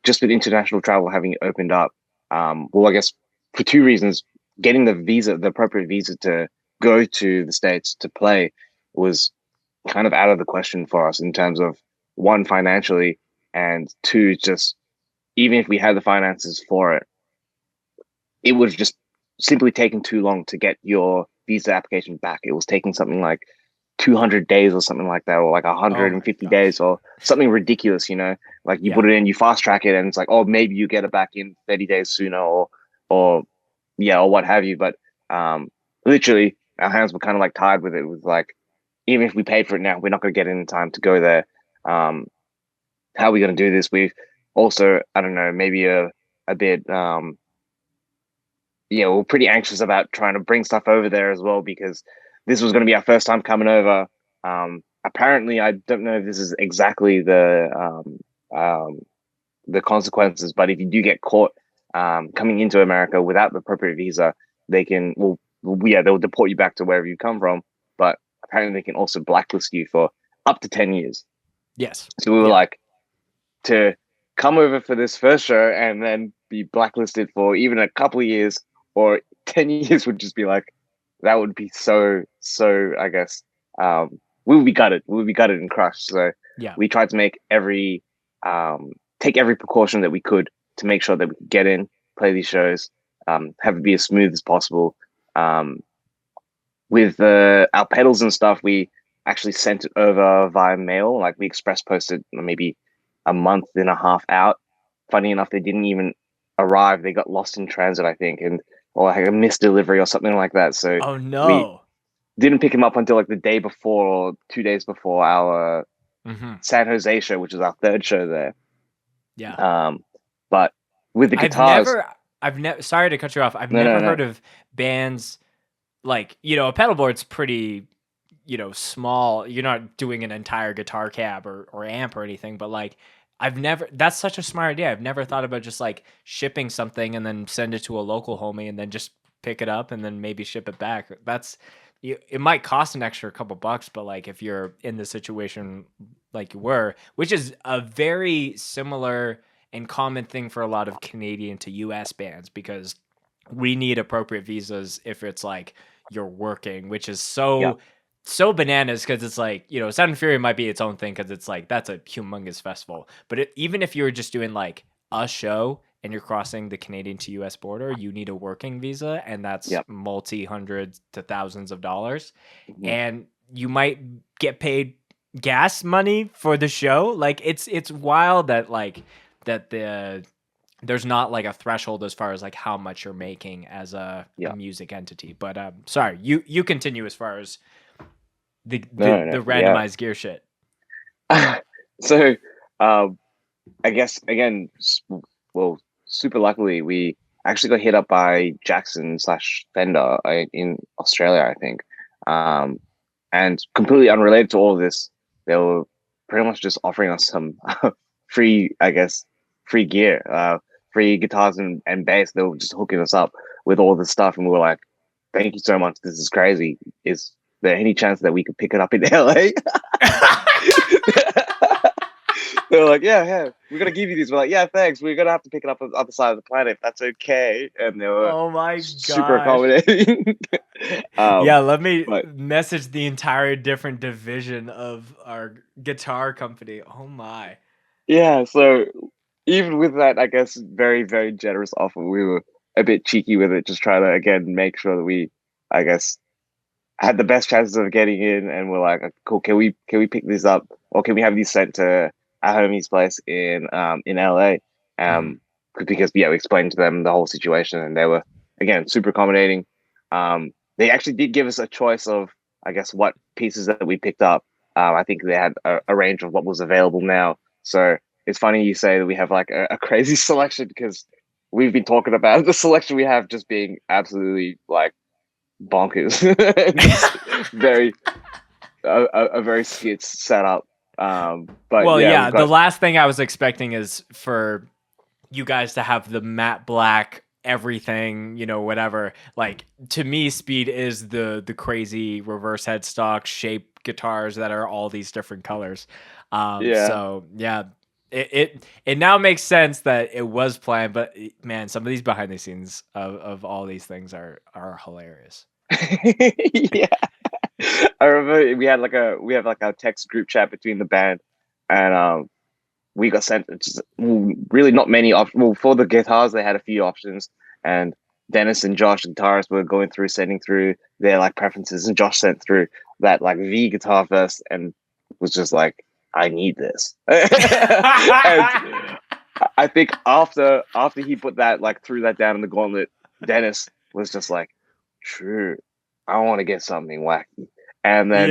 just with international travel having opened up, well, I guess for 2 reasons, getting the appropriate visa to go to the States to play was kind of out of the question for us in terms of, 1, financially, and 2, just even if we had the finances for it, it would have just simply taken too long to get your visa application back. It was taking something like 200 days or something like that, or like 150 days or something ridiculous, like you put it in, you fast track it, and it's like, oh, maybe you get it back in 30 days sooner, or what have you. But literally our hands were kind of like tied with it. It was like, even if we paid for it now, we're not going to get it in time to go there. How are we going to do this? We've also, I don't know, maybe a a bit we're pretty anxious about trying to bring stuff over there as well because this was going to be our first time coming over. Apparently, I don't know if this is exactly the consequences, but if you do get caught coming into America without the appropriate visa, they can they'll deport you back to wherever you come from. But apparently, they can also blacklist you for up to 10 years. Yes. So we were like, to come over for this first show and then be blacklisted for even a couple of years or 10 years would just be like, that would be so, I guess, we would be gutted. We would be gutted and crushed. So we tried to make take every precaution that we could to make sure that we could get in, play these shows, have it be as smooth as possible. With our pedals and stuff, we actually sent it over via mail. Like we express posted maybe a month and a half out. Funny enough, they didn't even arrive. They got lost in transit, I think, or like a missed delivery or something like that. So we didn't pick him up until like the day before or 2 days before our San Jose show, which is our third show there. Yeah. But with the guitars, I've never. Sorry to cut you off. I've never heard of bands like a pedalboard's pretty small. You're not doing an entire guitar cab or amp or anything, but like that's such a smart idea. I've never thought about just like shipping something and then send it to a local homie and then just pick it up and then maybe ship it back. It might cost an extra couple bucks, but like if you're in the situation like you were, which is a very similar and common thing for a lot of Canadian to US bands, because we need appropriate visas if it's like you're working, which is so bananas, because it's like, Sound and Fury might be its own thing because it's like that's a humongous festival. But even if you were just doing like a show and you're crossing the Canadian to US border, you need a working visa, and that's multi-hundreds to thousands of dollars. And you might get paid gas money for the show. Like it's wild that there's not like a threshold as far as like how much you're making as a music entity. But sorry, you continue as far as the randomized gear shit. So I guess again, super luckily we actually got hit up by Jackson/Fender in Australia, I think, and completely unrelated to all of this, they were pretty much just offering us some free gear, free guitars and bass. They were just hooking us up with all this stuff, and we were like, "Thank you so much. This is crazy. Is there any chance that we could pick it up in LA?" They were like, yeah, we're going to give you these. We're like, yeah, thanks. We're going to have to pick it up on the other side of the planet. That's okay. And they were super accommodating. Let me message the entire different division of our guitar company. Oh my. Yeah, so even with that, I guess, very, very generous offer, we were a bit cheeky with it, just trying to, again, make sure that we, I guess, had the best chances of getting in. And we're like, cool, can we pick these up? Or can we have these sent to our homie's place in LA? Because we explained to them the whole situation, and they were, again, super accommodating. They actually did give us a choice of, I guess, what pieces that we picked up. I think they had a range of what was available now. So it's funny you say that we have like a crazy selection, because we've been talking about the selection we have just being absolutely like bonkers. very a very skits setup. But the last thing I was expecting is for you guys to have the matte black everything, whatever. Like, to me, Speed is the crazy reverse headstock shaped guitars that are all these different colors. So yeah, it now makes sense that it was planned, but man, some of these behind the scenes of all these things are hilarious. Yeah. I remember we have our text group chat between the band, and we got sent just really not many options. Well, for the guitars, they had a few options, and Dennis and Josh, the guitarists, were sending through their like preferences, and Josh sent through that like V guitar first, and was just like, I need this. And I think after he put that threw that down in the gauntlet, Dennis was just like, true, I want to get something wacky. And then,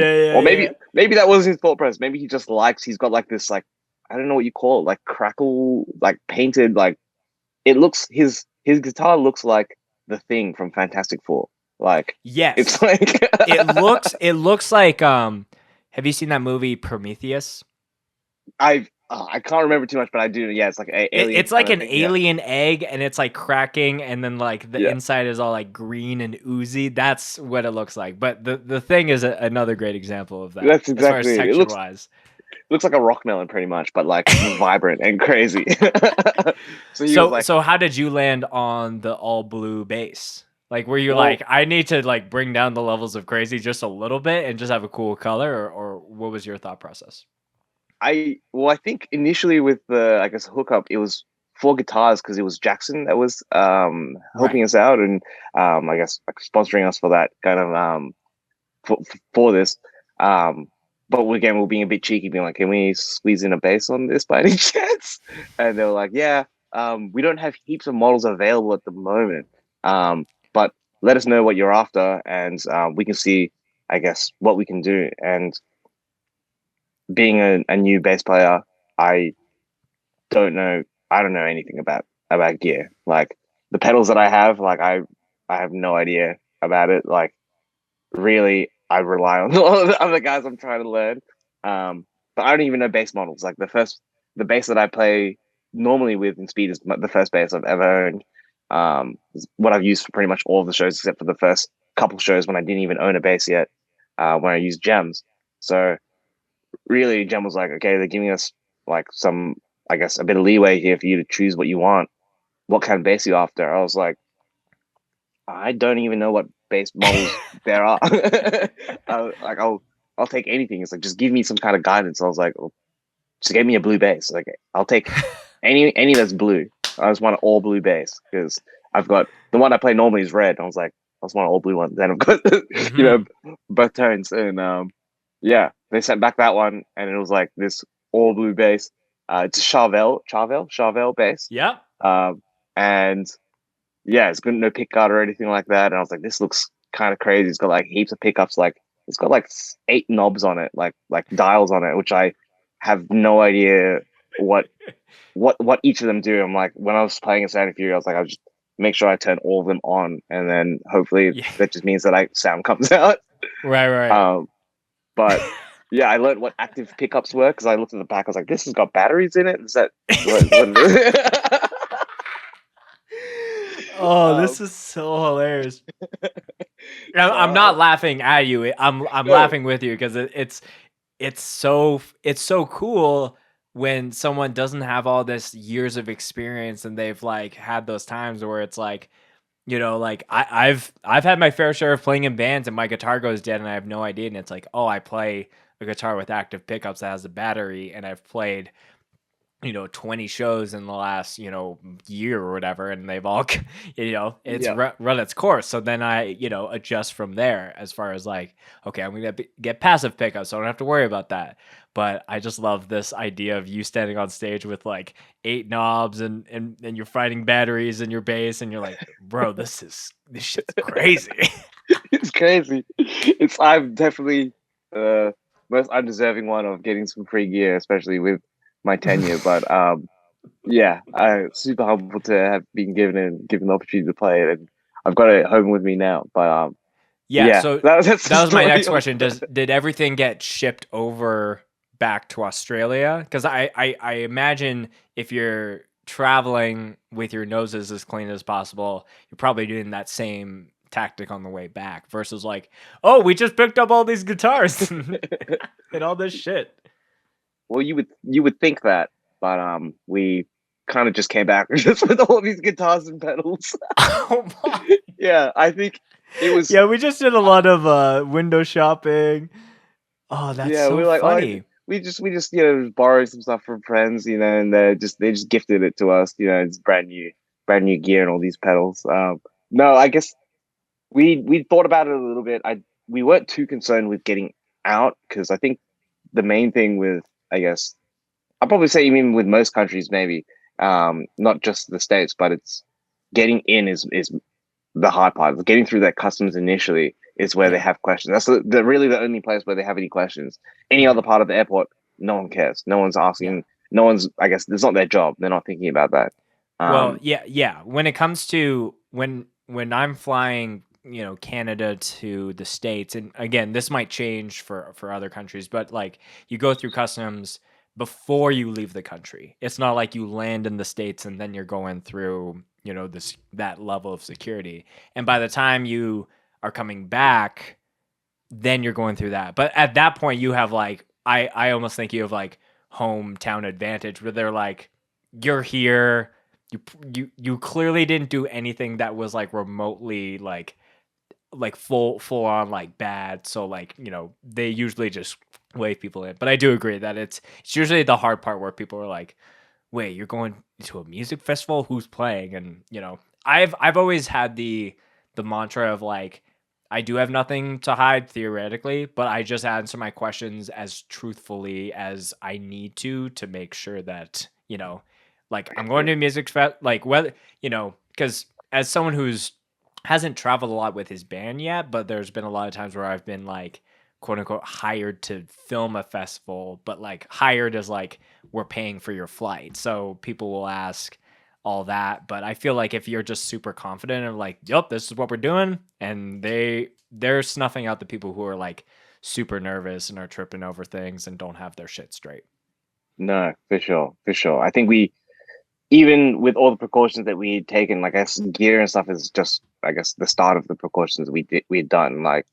maybe that was his thought process. Maybe he just he's got like this, like, I don't know what you call it, like crackle, like painted, like it looks his guitar looks like the Thing from Fantastic Four. Like it's Yes. like It looks like have you seen that movie Prometheus? I can't remember too much, but I do. Yeah, it's like an alien. It's like kind of an thing, yeah. alien egg, and it's like cracking, and then like the Yeah. inside is all like green and oozy. That's what it looks like. But the Thing is another great example of that. That's as far as exactly it. It texture wise. looks like a rock melon pretty much, but like vibrant and crazy. So he was So like, so how did you land on the all blue base? Like, were you well, like, I need to like bring down the levels of crazy just a little bit and just have a cool color, or what was your thought process? I think initially with the, I guess, hookup, it was for guitars because it was Jackson that was Right. helping us out and I guess like sponsoring us for that kind of for this. Um but again, we're being a bit cheeky, being like, can we squeeze in a bass on this by any chance? And they were like, yeah, we don't have heaps of models available at the moment. But let us know what you're after and we can see, I guess, what we can do. And being a new bass player, I don't know. I don't know anything about gear. Like the pedals that I have, like I have no idea about it. Like really, I rely on all the other guys I'm trying to learn. But I don't even know bass models. Like the bass that I play normally with in speed is the first bass I've ever owned. Is what I've used for pretty much all of the shows except for the first couple shows when I didn't even own a bass yet. When I used gems. So really, Jem was like, okay, they're giving us like some, I guess, a bit of leeway here for you to choose what you want. What kind of bass you after? I was like, I don't even know what bass models there are. Like I'll take anything. It's like just give me some kind of guidance. I was like, well, just give me a blue bass. Like I'll take any that's blue. I just want an all blue bass because I've got the one I play normally is red. I was like, I just want an all blue one. Then I've got you know both tones and yeah, they sent back that one, and it was like this all blue bass. It's a Charvel bass. Yeah. And yeah, it's got no pick guard or anything like that. And I was like, this looks kind of crazy. It's got like heaps of pickups. Like it's got like 8 knobs on it, like dials on it, which I have no idea what each of them do. I'm like, when I was playing a Santa Fury, I was like, I'll just make sure I turn all of them on, and then hopefully Yeah. that just means that sound comes out. Right. But yeah, I learned what active pickups were because I looked at the back. I was like, "This has got batteries in it." Is that what it is? Oh, this is so hilarious. I'm not laughing at you. I'm No. laughing with you because it's so cool when someone doesn't have all this years of experience and they've like had those times where it's like, like I've had my fair share of playing in bands and my guitar goes dead and I have no idea, and it's like, oh, I play a guitar with active pickups that has a battery, and I've played 20 shows in the last, year or whatever, and they've all, it's Yeah. run its course. So then I, adjust from there as far as like, okay, I'm going to get passive pickups, so I don't have to worry about that. But I just love this idea of you standing on stage with like 8 knobs and you're fighting batteries in your bass, and you're like, bro, this shit's crazy. It's crazy. I'm definitely the most undeserving one of getting some free gear, especially with my tenure. But yeah, I'm super humble to have been given the opportunity to play it, and I've got it home with me now. But Yeah, yeah, so that's the that was my story next of- question. Did everything get shipped over back to Australia? Because I imagine if you're traveling with your noses as clean as possible, you're probably doing that same tactic on the way back versus like, oh, we just picked up all these guitars and all this shit. Well, you would think that, but we kind of just came back just with all these guitars and pedals. Oh my. Yeah, I think it was. Yeah, we just did a lot of window shopping. Oh, that's Yeah, so we were like, funny. we just borrowed some stuff from friends, and they just gifted it to us. It's brand new gear and all these pedals. No, I guess we thought about it a little bit. We weren't too concerned with getting out because I think the main thing with, I guess, I'll probably say even with most countries, maybe, not just the States, but it's getting in is the hard part. Getting through that customs initially is where they Yeah. have questions. That's really the only place where they have any questions. Any other part of the airport, no one cares. No one's asking. Yeah. No one's, I guess, it's not their job. They're not thinking about that. Well, yeah. When it comes to when I'm flying, Canada to the States, and again, this might change for other countries, but like you go through customs before you leave the country. It's not like you land in the States and then you're going through, that level of security. And by the time you are coming back, then you're going through that. But at that point, you have like I almost think you have like hometown advantage where they're like, you're here. You clearly didn't do anything that was like remotely like full on like bad. So like, they usually just wave people in. But I do agree that it's usually the hard part where people are like, wait, you're going to a music festival? Who's playing? And I've always had the mantra of like, I do have nothing to hide theoretically, but I just answer my questions as truthfully as I need to make sure that, like I'm going to a music fest, like whether, because as someone who's hasn't traveled a lot with his band yet, but there's been a lot of times where I've been like, quote unquote, hired to film a festival, but like hired as like, we're paying for your flight. So people will ask all that. But I feel like if you're just super confident and like, yep, this is what we're doing, and they're snuffing out the people who are like super nervous and are tripping over things and don't have their shit straight. No, for sure, for sure. I think we, even with all the precautions that we had taken, like I guess gear and stuff is just, I guess, the start of the precautions we had done. Like,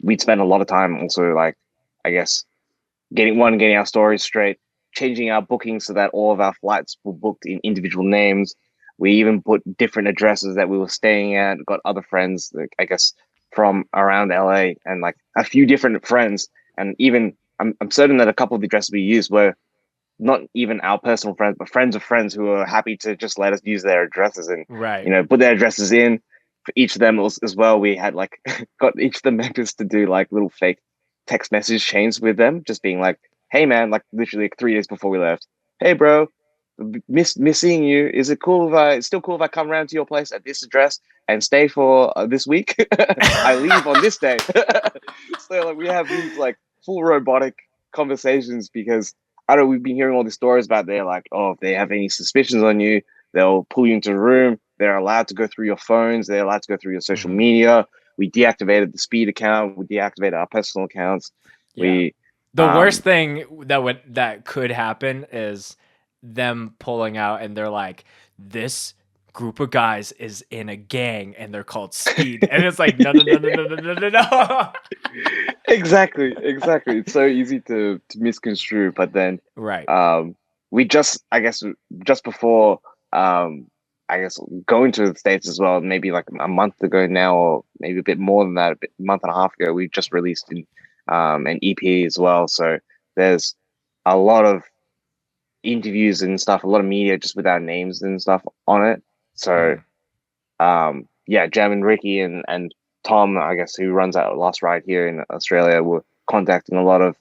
we'd spent a lot of time also, like, I guess, getting our stories straight, changing our bookings so that all of our flights were booked in individual names. We even put different addresses that we were staying at, got other friends, like, I guess, from around LA, and like a few different friends. And even I'm certain that a couple of the addresses we used were not even our personal friends, but friends of friends who were happy to just let us use their addresses and, right, put their addresses in for each of them as well. We had like got each of the members to do like little fake text message chains with them, just being like, hey man, like literally like 3 days before we left, hey bro, miss seeing you. Is it cool if it's still cool if I come around to your place at this address and stay for this week? I leave on this day. So like we have these like full robotic conversations because I don't know, we've been hearing all these stories about they're like, oh, if they have any suspicions on you, they'll pull you into a room. They're allowed to go through your phones. They're allowed to go through your social media. We deactivated the speed account. We deactivated our personal accounts. Yeah. The worst thing that could happen is them pulling out and they're like, this group of guys is in a gang and they're called Speed. And it's like, no. Exactly. It's so easy to misconstrue. But then right. We just, I guess, just before I guess going to the States as well, maybe like a month ago now, or maybe a bit more than that, a month and a half ago, we just released an EP as well. So there's a lot of interviews and stuff, a lot of media just with our names and stuff on it. So yeah, Jam and Ricky and Tom, I guess, who runs our Last Ride here in Australia, were contacting a lot of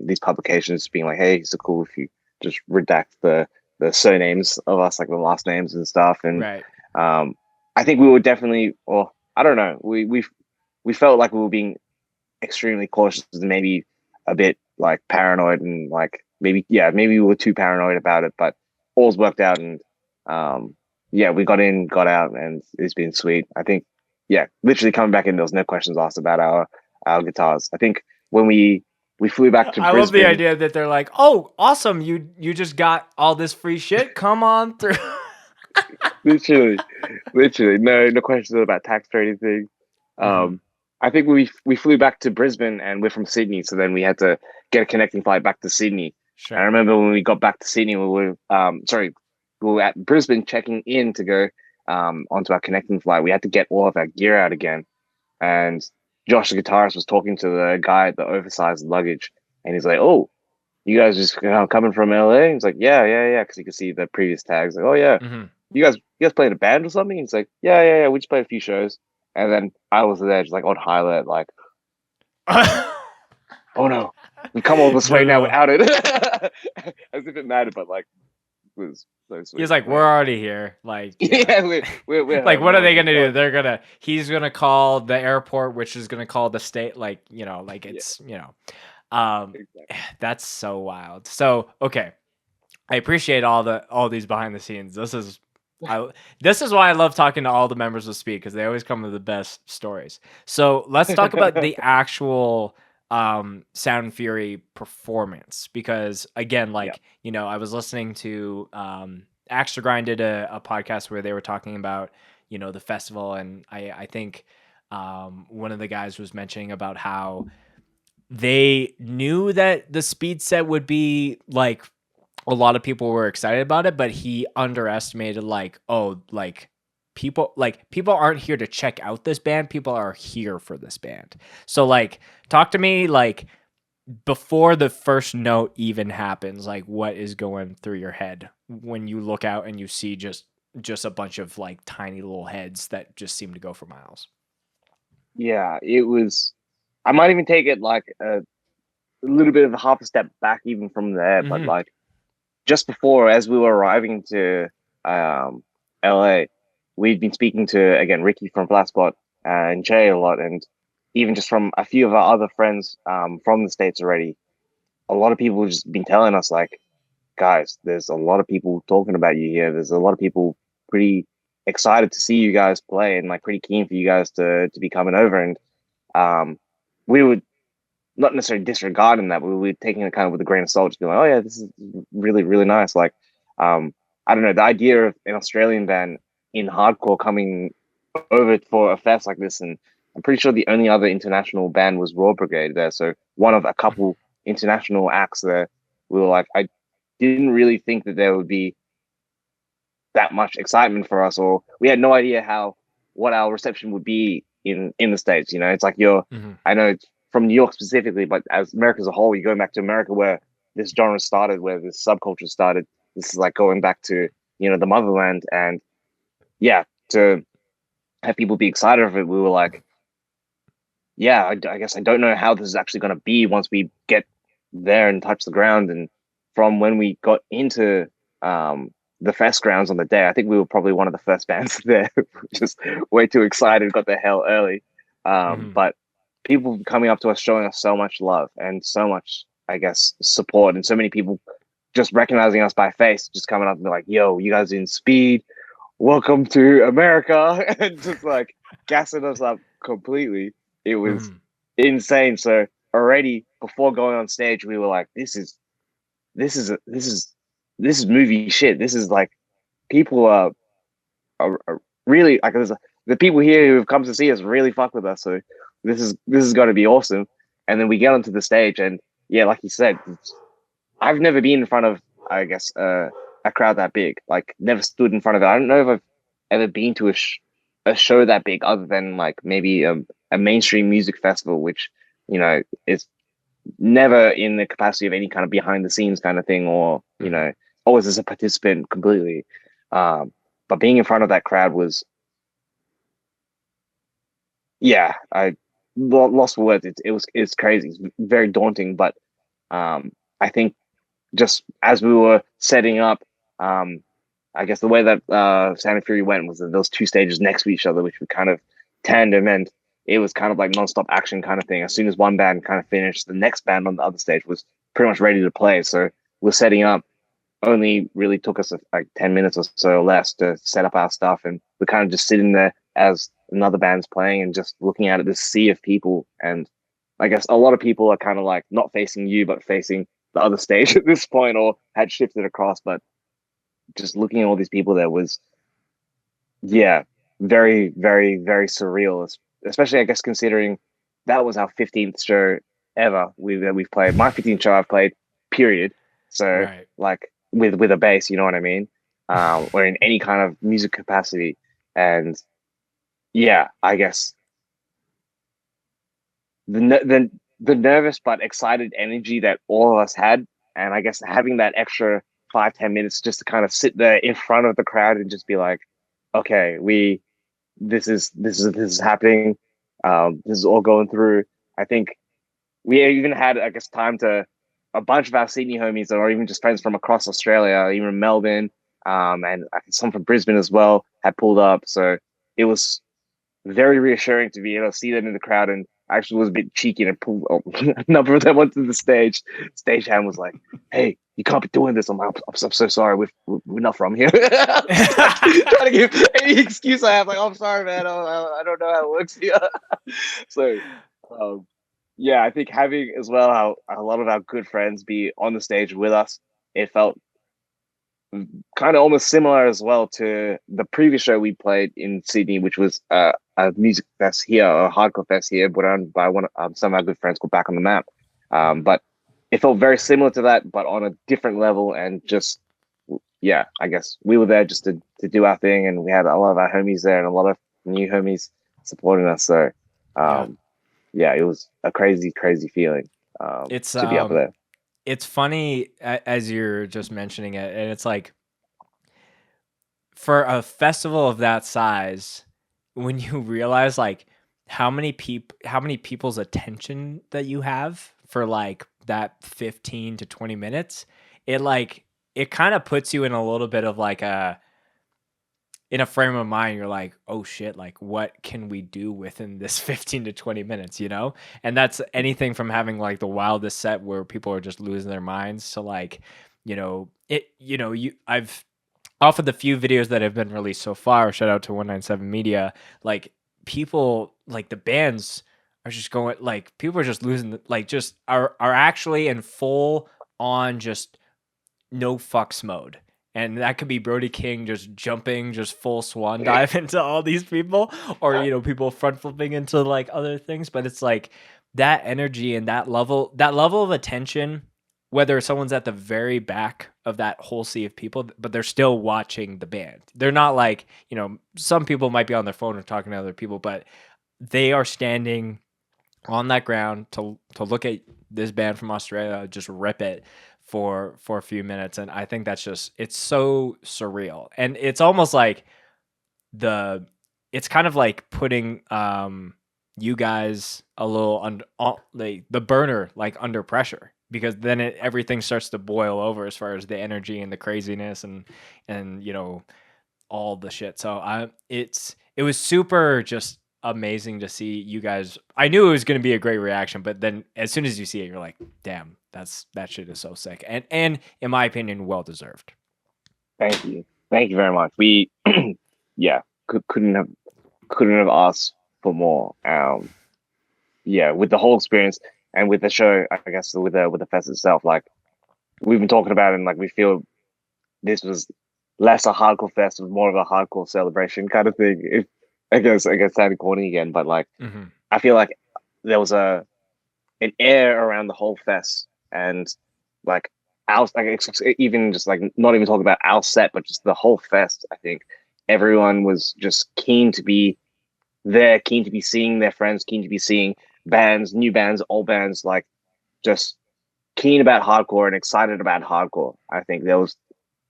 these publications, being like, hey, is it cool if you just redact the surnames of us, like the last names and stuff. And right. I think we were definitely, or I don't know, we felt like we were being extremely cautious and maybe a bit like paranoid, and like maybe we were too paranoid about it, but all's worked out. And yeah, we got in, got out, and it's been sweet. I think, yeah, literally coming back in, there was no questions asked about our guitars. I think when we flew back to Brisbane. I love the idea that they're like, oh, awesome, you just got all this free shit. Come on through. literally, no questions about tax or anything. I think we flew back to Brisbane, and we're from Sydney, so then we had to get a connecting flight back to Sydney. Sure. And I remember when we got back to Sydney, we were at Brisbane checking in to go onto our connecting flight. We had to get all of our gear out again, and Josh, the guitarist, was talking to the guy at the oversized luggage, and he's like, "Oh, you guys just coming from LA?" He's like, "Yeah," because he could see the previous tags. Like, "Oh yeah, you guys played a band or something?" He's like, "Yeah, we just played a few shows." And then I was there, just like on highlight, like, "Oh no, we come all this way now without it," as if it mattered, but like, it was so sweet. He's like, "We're already here." Like, yeah, we're like, what are they gonna do? He's gonna call the airport, which is gonna call the state. Like, like it's, exactly. That's so wild. So, okay, I appreciate all these behind the scenes. This is why I love talking to all the members of Speed, because they always come with the best stories. So let's talk about the actual Sound and Fury performance, because again, like I was listening to Axe to Grind did a podcast where they were talking about the festival, and I think one of the guys was mentioning about how they knew that the Speed set would be like, a lot of people were excited about it, but he underestimated people aren't here to check out this band. People are here for this band. So like, talk to me like before the first note even happens, like what is going through your head when you look out and you see just a bunch of like tiny little heads that just seem to go for miles. Yeah, it was. I might even take it like a little bit of a half a step back even from there, but like, just before, as we were arriving to LA, we'd been speaking to, again, Ricky from Flatspot and Jay a lot, and even just from a few of our other friends from the States already. A lot of people have just been telling us, like, guys, there's a lot of people talking about you here. There's a lot of people pretty excited to see you guys play and like pretty keen for you guys to be coming over. And we would not necessarily disregarding that, but we were taking it kind of with a grain of salt, just being like, oh yeah, this is really, really nice. Like, I don't know, the idea of an Australian band in hardcore coming over for a fest like this, and I'm pretty sure the only other international band was Raw Brigade there. So one of a couple international acts there. We were like, I didn't really think that there would be that much excitement for us, or we had no idea what our reception would be in the States. It's like I know it's from New York specifically, but as America as a whole, you're going back to America where this genre started, where this subculture started. This is like going back to, the motherland. And yeah, to have people be excited of it, we were like, yeah, I guess I don't know how this is actually going to be once we get there and touch the ground. And from when we got into the fest grounds on the day, I think we were probably one of the first bands there, just way too excited, got there hell early. But people coming up to us, showing us so much love and so much, I guess, support, and so many people just recognizing us by face, just coming up and be like, yo, you guys are in Speed, welcome to America, and just like gassing us up completely. It was insane. So already before going on stage, we were like, this is movie shit. This is like, people are really like, the people here who have come to see us really fuck with us. So this is going to be awesome. And then we get onto the stage, and yeah, like you said, I've never been in front of, I guess, a crowd that big. Like, never stood in front of it. I don't know if I've ever been to a show that big, other than like maybe a mainstream music festival, which is never in the capacity of any kind of behind the scenes kind of thing, or always as a participant completely. But being in front of that crowd was, yeah, I lost for words. It's crazy. It's very daunting, but I think just as we were setting up, I guess the way that Sound and Fury went was that those two stages next to each other, which were kind of tandem, and it was kind of like non-stop action kind of thing. As soon as one band kind of finished, the next band on the other stage was pretty much ready to play. So we're setting up. Only really took us like 10 minutes or so less to set up our stuff, and we're kind of just sitting there as another band's playing and just looking at this sea of people. And I guess a lot of people are kind of like not facing you, but facing the other stage at this point, or had shifted across. But just looking at all these people there was, yeah, very, very, very surreal. Especially, I guess, considering that was our 15th show ever we've played. My 15th show I've played, period. So like with a bass, you know what I mean? Or in any kind of music capacity. And yeah, I guess the nervous but excited energy that all of us had, and I guess having that extra 5-10 minutes just to kind of sit there in front of the crowd and just be like, okay, this is happening. This is all going through. I think we even had, I guess, time to a bunch of our Sydney homies, or even just friends from across Australia, even Melbourne, and some from Brisbane as well, had pulled up. So it was very reassuring to be able to see them in the crowd. And I actually was a bit cheeky and pulled a number of them onto the stage. Stagehand was like, "Hey, you can't be doing this. I'm like, I'm so sorry. We're not from here. Trying to give any excuse I have. Like, oh, I'm sorry, man. I don't know how it works here. So, um, yeah, I think having as well how a lot of our good friends be on the stage with us, it felt kind of almost similar as well to the previous show we played in Sydney, which was a music fest here, a hardcore fest here, put on by some of our good friends called Back on the Map. But it felt very similar to that, but on a different level. And just, yeah, I guess we were there just to do our thing, and we had a lot of our homies there and a lot of new homies supporting us. So, yeah, it was a crazy, crazy feeling It's to be up there. It's funny as you're just mentioning it, and it's like for a festival of that size, when you realize like how many people's attention that you have for like that 15 to 20 minutes, it kind of puts you in a little bit of like in a frame of mind. You're like, oh shit, like what can we do within this 15 to 20 minutes, you know? And that's anything from having like the wildest set where people are just losing their minds to like, I've off of the few videos that have been released so far, shout out to 197 Media, like people, like the bands are just going, like people are just losing, like just are actually in full on just no fucks mode. And that could be Brody King just jumping, just full swan dive into all these people, or people front flipping into like other things. But it's like that energy and that level of attention, whether someone's at the very back of that whole sea of people, but they're still watching the band. They're not like, some people might be on their phone or talking to other people, but they are standing on that ground to look at this band from Australia just rip it for a few minutes. And I think that's just, it's so surreal. And it's almost like it's kind of like putting you guys a little under the burner, like under pressure, because then everything starts to boil over as far as the energy and the craziness and all the shit. So it was super just amazing to see you guys. I knew it was going to be a great reaction, but then as soon as you see it, you're like, damn, that shit is so sick. And in my opinion, well deserved. Thank you very much. We yeah, couldn't have asked for more. Yeah, with the whole experience and with the show, I guess with the fest itself, like we've been talking about it, and like we feel this was less a hardcore fest, was more of a hardcore celebration kind of thing. I guess sounding corny again, but like I feel like there was an air around the whole fest, and like even just like not even talking about our set, but just the whole fest. I think everyone was just keen to be there, keen to be seeing their friends, keen to be seeing bands, new bands, old bands, like just keen about hardcore and excited about hardcore. I think there was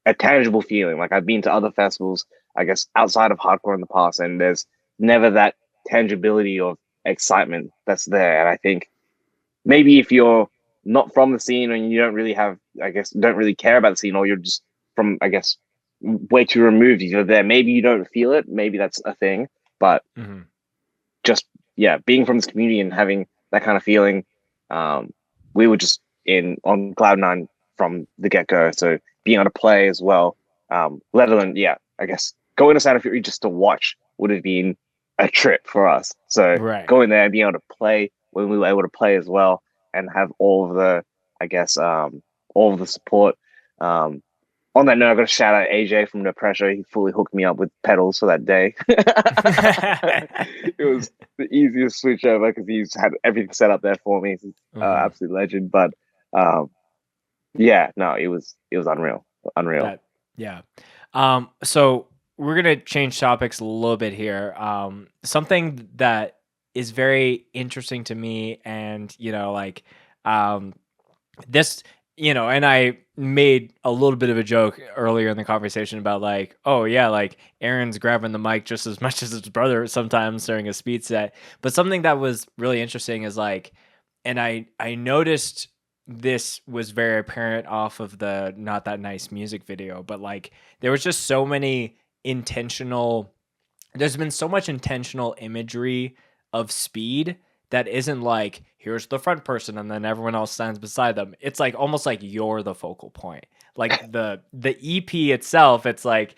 a tangible feeling. Like I've been to other festivals, I guess, outside of hardcore in the past, and there's never that tangibility of excitement that's there. And I think maybe if you're not from the scene and you don't really don't really care about the scene, or you're just from, I guess, way too removed, you're there, maybe you don't feel it. Maybe that's a thing. But just, being from this community and having that kind of feeling, we were just on cloud nine from the get-go. So being able to play as well, let alone, I guess going to Sato just to watch would have been a trip for us. So going there and being able to play when we were able to play as well, and have all of the, I guess, all of the support. On that note, I got to shout out AJ from No Pressure. He fully hooked me up with pedals for that day. It was the easiest switch over because he's had everything set up there for me. He's absolute legend. But it was unreal. So we're gonna change topics a little bit here. Something that is very interesting to me, and this, and I made a little bit of a joke earlier in the conversation about like, oh yeah, like Aaron's grabbing the mic just as much as his brother sometimes during a speed set. But something that was really interesting is like, and I noticed this was very apparent off of the Not That Nice music video, but like there was just so many there's been so much intentional imagery of speed that isn't like, here's the front person and then everyone else stands beside them. It's like almost like you're the focal point. Like the EP itself, it's like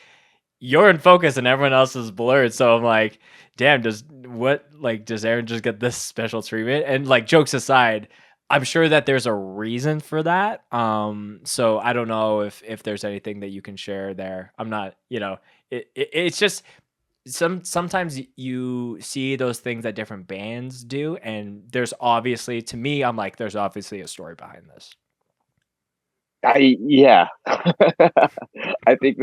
you're in focus and everyone else is blurred. So I'm like, damn, does Aaron just get this special treatment? And like, jokes aside, I'm sure that there's a reason for that. So I don't know if there's anything that you can share there. I'm not, it's just sometimes you see those things that different bands do, and there's obviously, to me, I'm like, there's obviously a story behind this. Yeah. I think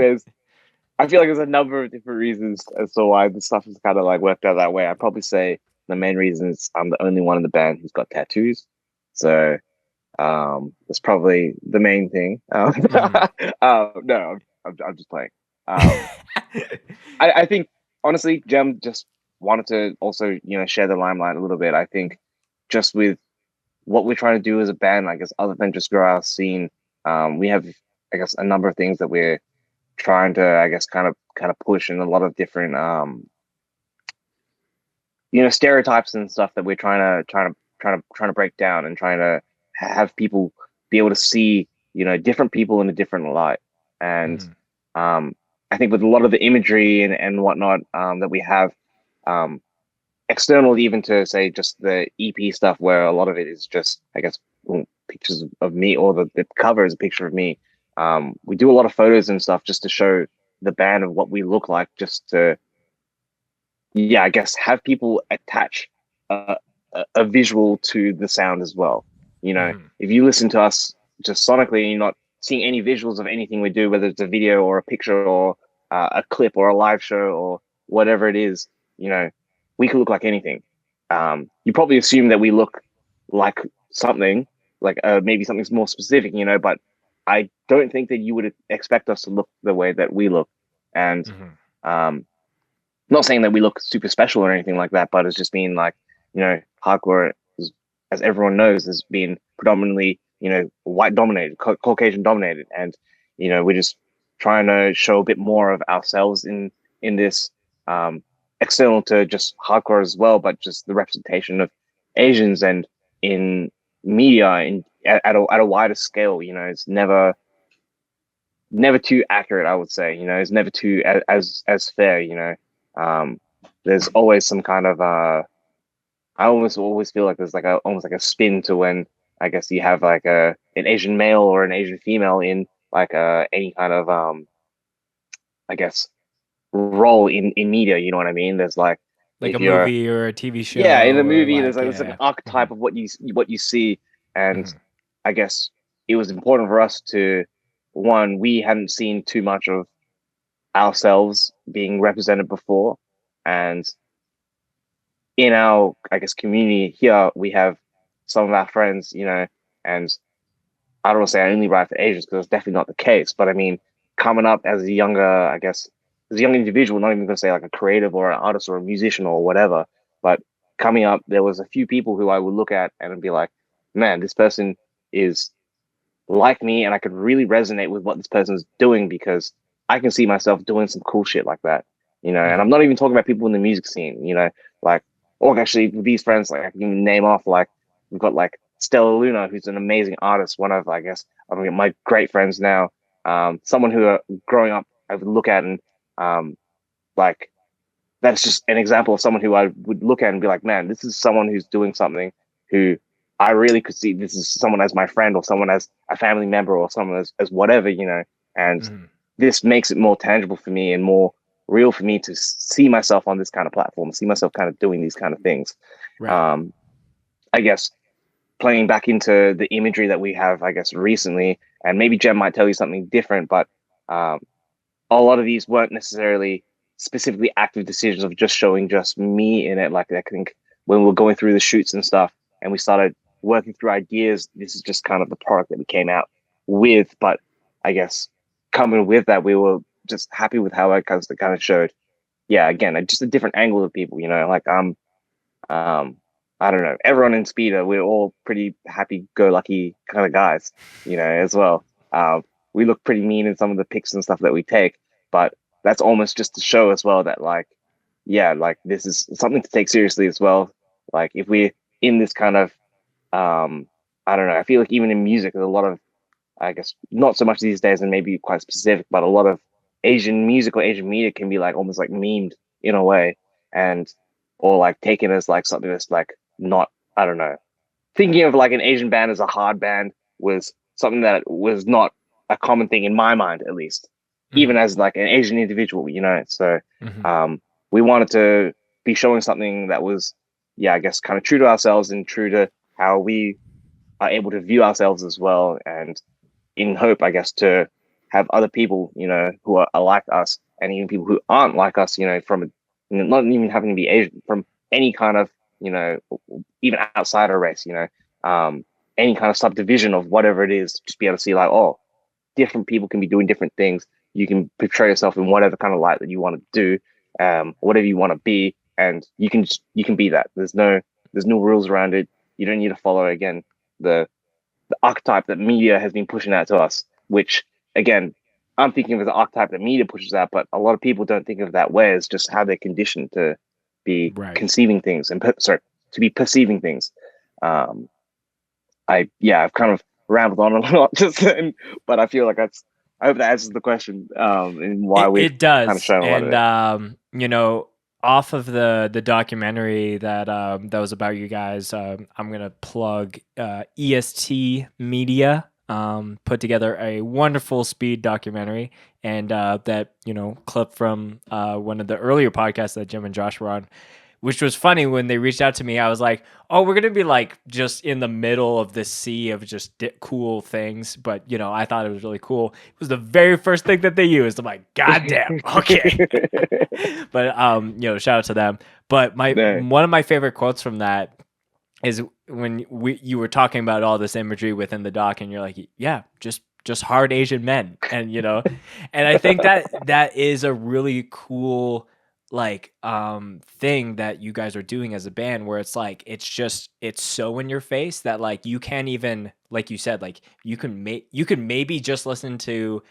I feel like there's a number of different reasons as to why the stuff is kind of like worked out that way. I'd probably say the main reason is I'm the only one in the band who's got tattoos. So that's probably the main thing. No, I'm just playing. I think honestly, Jem just wanted to also, share the limelight a little bit. I think just with what we're trying to do as a band, I guess, other than just grow our scene, we have, I guess, a number of things that we're trying to, I guess, kind of push in a lot of different, stereotypes and stuff that we're trying to break down and trying to have people be able to see, different people in a different light. And I think with a lot of the imagery and whatnot that we have, external even to say just the EP stuff, where a lot of it is just, I guess, pictures of me, or the cover is a picture of me. We do a lot of photos and stuff just to show the band of what we look like, just to, I guess, have people attach a visual to the sound as well. If you listen to us just sonically and you're not seeing any visuals of anything we do, whether it's a video or a picture or a clip or a live show or whatever it is, we could look like anything. You probably assume that we look like something, like maybe something more specific, but I don't think that you would expect us to look the way that we look. And not saying that we look super special or anything like that, but it's just been like, hardcore, as everyone knows, has been predominantly, white dominated, Caucasian dominated. And, we're just trying to show a bit more of ourselves in this, external to just hardcore as well, but just the representation of Asians and in media at a wider scale. It's never too accurate, I would say. It's never too as fair. There's always some kind of I always feel like there's like almost like a spin to when, I guess, you have like an Asian male or an Asian female in like any kind of I guess, role in media. You know what I mean? There's like a movie or a TV show. Yeah, in the movie, there's like an archetype of what you see, and I guess it was important for us to, one, we hadn't seen too much of ourselves being represented before, and in our, I guess, community here, we have some of our friends, and I don't want to say I only write for Asians, because that's definitely not the case. But I mean, coming up as a younger, I guess, as a young individual, not even going to say like a creative or an artist or a musician or whatever, but coming up, there was a few people who I would look at and be like, man, this person is like me, and I could really resonate with what this person's doing, because I can see myself doing some cool shit like that, And I'm not even talking about people in the music scene, like, or actually with these friends, like I can even name off, like we've got like Stella Luna, who's an amazing artist, one of, I guess, my great friends now, someone who growing up I would look at and like, that's just an example of someone who I would look at and be like, man, this is someone who's doing something who I really could see this is someone as my friend, or someone as a family member, or someone as whatever, and this makes it more tangible for me and more real for me to see myself on this kind of platform, see myself kind of doing these kind of things. Right. I guess playing back into the imagery that we have, I guess, recently, and maybe Jem might tell you something different, but a lot of these weren't necessarily specifically active decisions of just showing just me in it. Like, I think when we were going through the shoots and stuff and we started working through ideas, this is just kind of the product that we came out with. But I guess coming with that, we were just happy with how it kind of showed, again, just a different angle of people, like I don't know, everyone in Speeder, we're all pretty happy-go-lucky kind of guys, as well. We look pretty mean in some of the pics and stuff that we take, but that's almost just to show as well that, like, like this is something to take seriously as well. Like, if we're in this kind of I don't know. I feel like even in music, there's a lot of, I guess, not so much these days and maybe quite specific, but a lot of Asian music or Asian media can be like almost like memed in a way, and or like taken as like something that's like not, I don't know. Thinking of like an Asian band as a hard band was something that was not a common thing in my mind, at least, even as like an Asian individual, you know. So we wanted to be showing something that was, yeah, I guess kind of true to ourselves and true to how we are able to view ourselves as well, and in hope, I guess, to have other people, you know, who are like us, and even people who aren't like us, you know, from not even having to be Asian, from any kind of, you know, even outside our race, you know, any kind of subdivision of whatever it is, just be able to see like, oh, different people can be doing different things. You can portray yourself in whatever kind of light that you want to do, whatever you want to be, and you can be that. There's no rules around it. You don't need to follow again the archetype that media has been pushing out to us, which again, I'm thinking of as an archetype that media pushes out, but a lot of people don't think of that way as just how they're conditioned to be conceiving things and to be perceiving things. I've kind of rambled on a lot just then, but I feel like I hope that answers the question, and why it does. Kind of shown a lot of it. You know, off of the documentary that that was about you guys, I'm gonna plug EST Media. Put together a wonderful speed documentary, and that, you know, clip from one of the earlier podcasts that Jim and Josh were on, which was funny. When they reached out to me, I was like, oh, we're gonna be like just in the middle of this sea of just cool things, but, you know, I thought it was really cool. It was the very first thing that they used. I'm like, goddamn, okay. But you know, shout out to them. But one of my favorite quotes from that is when you were talking about all this imagery within the doc, and you're like, yeah, just hard Asian men, and, you know, and I think that is a really cool like thing that you guys are doing as a band, where it's like it's so in your face that like you can't even, like you said, like you can maybe just listen to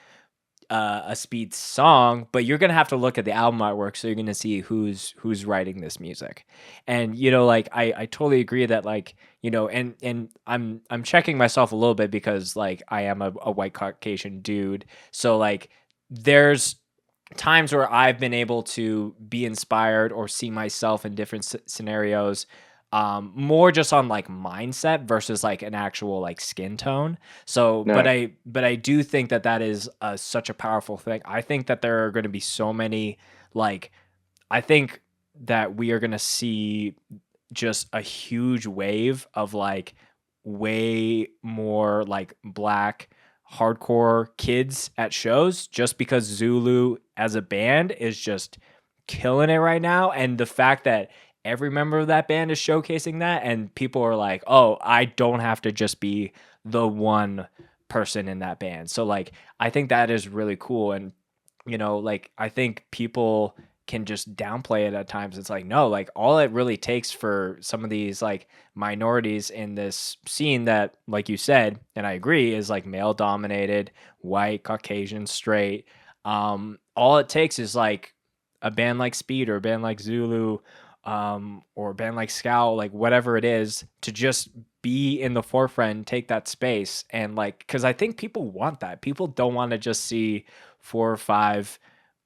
a speed song, but you're gonna have to look at the album artwork, so you're gonna see who's writing this music. And, you know, like I totally agree that, like, you know, and I'm checking myself a little bit, because like I am a white Caucasian dude, so like there's times where I've been able to be inspired or see myself in different scenarios, more just on like mindset versus like an actual like skin tone. So, but I do think that is such a powerful thing. I think that there are going to be so many, like, I think that we are going to see just a huge wave of like way more like black hardcore kids at shows, just because Zulu as a band is just killing it right now. And the fact that every member of that band is showcasing that, and people are like, oh, I don't have to just be the one person in that band. So like I think that is really cool. And, you know, like I think people can just downplay it at times. It's like, no, like all it really takes for some of these like minorities in this scene that, like you said, and I agree, is like male dominated, white, Caucasian, straight. All it takes is like a band like Speed or a band like Zulu, or a band like Scowl, like whatever it is, to just be in the forefront, take that space. And like, cause I think people want that. People don't want to just see 4 or 5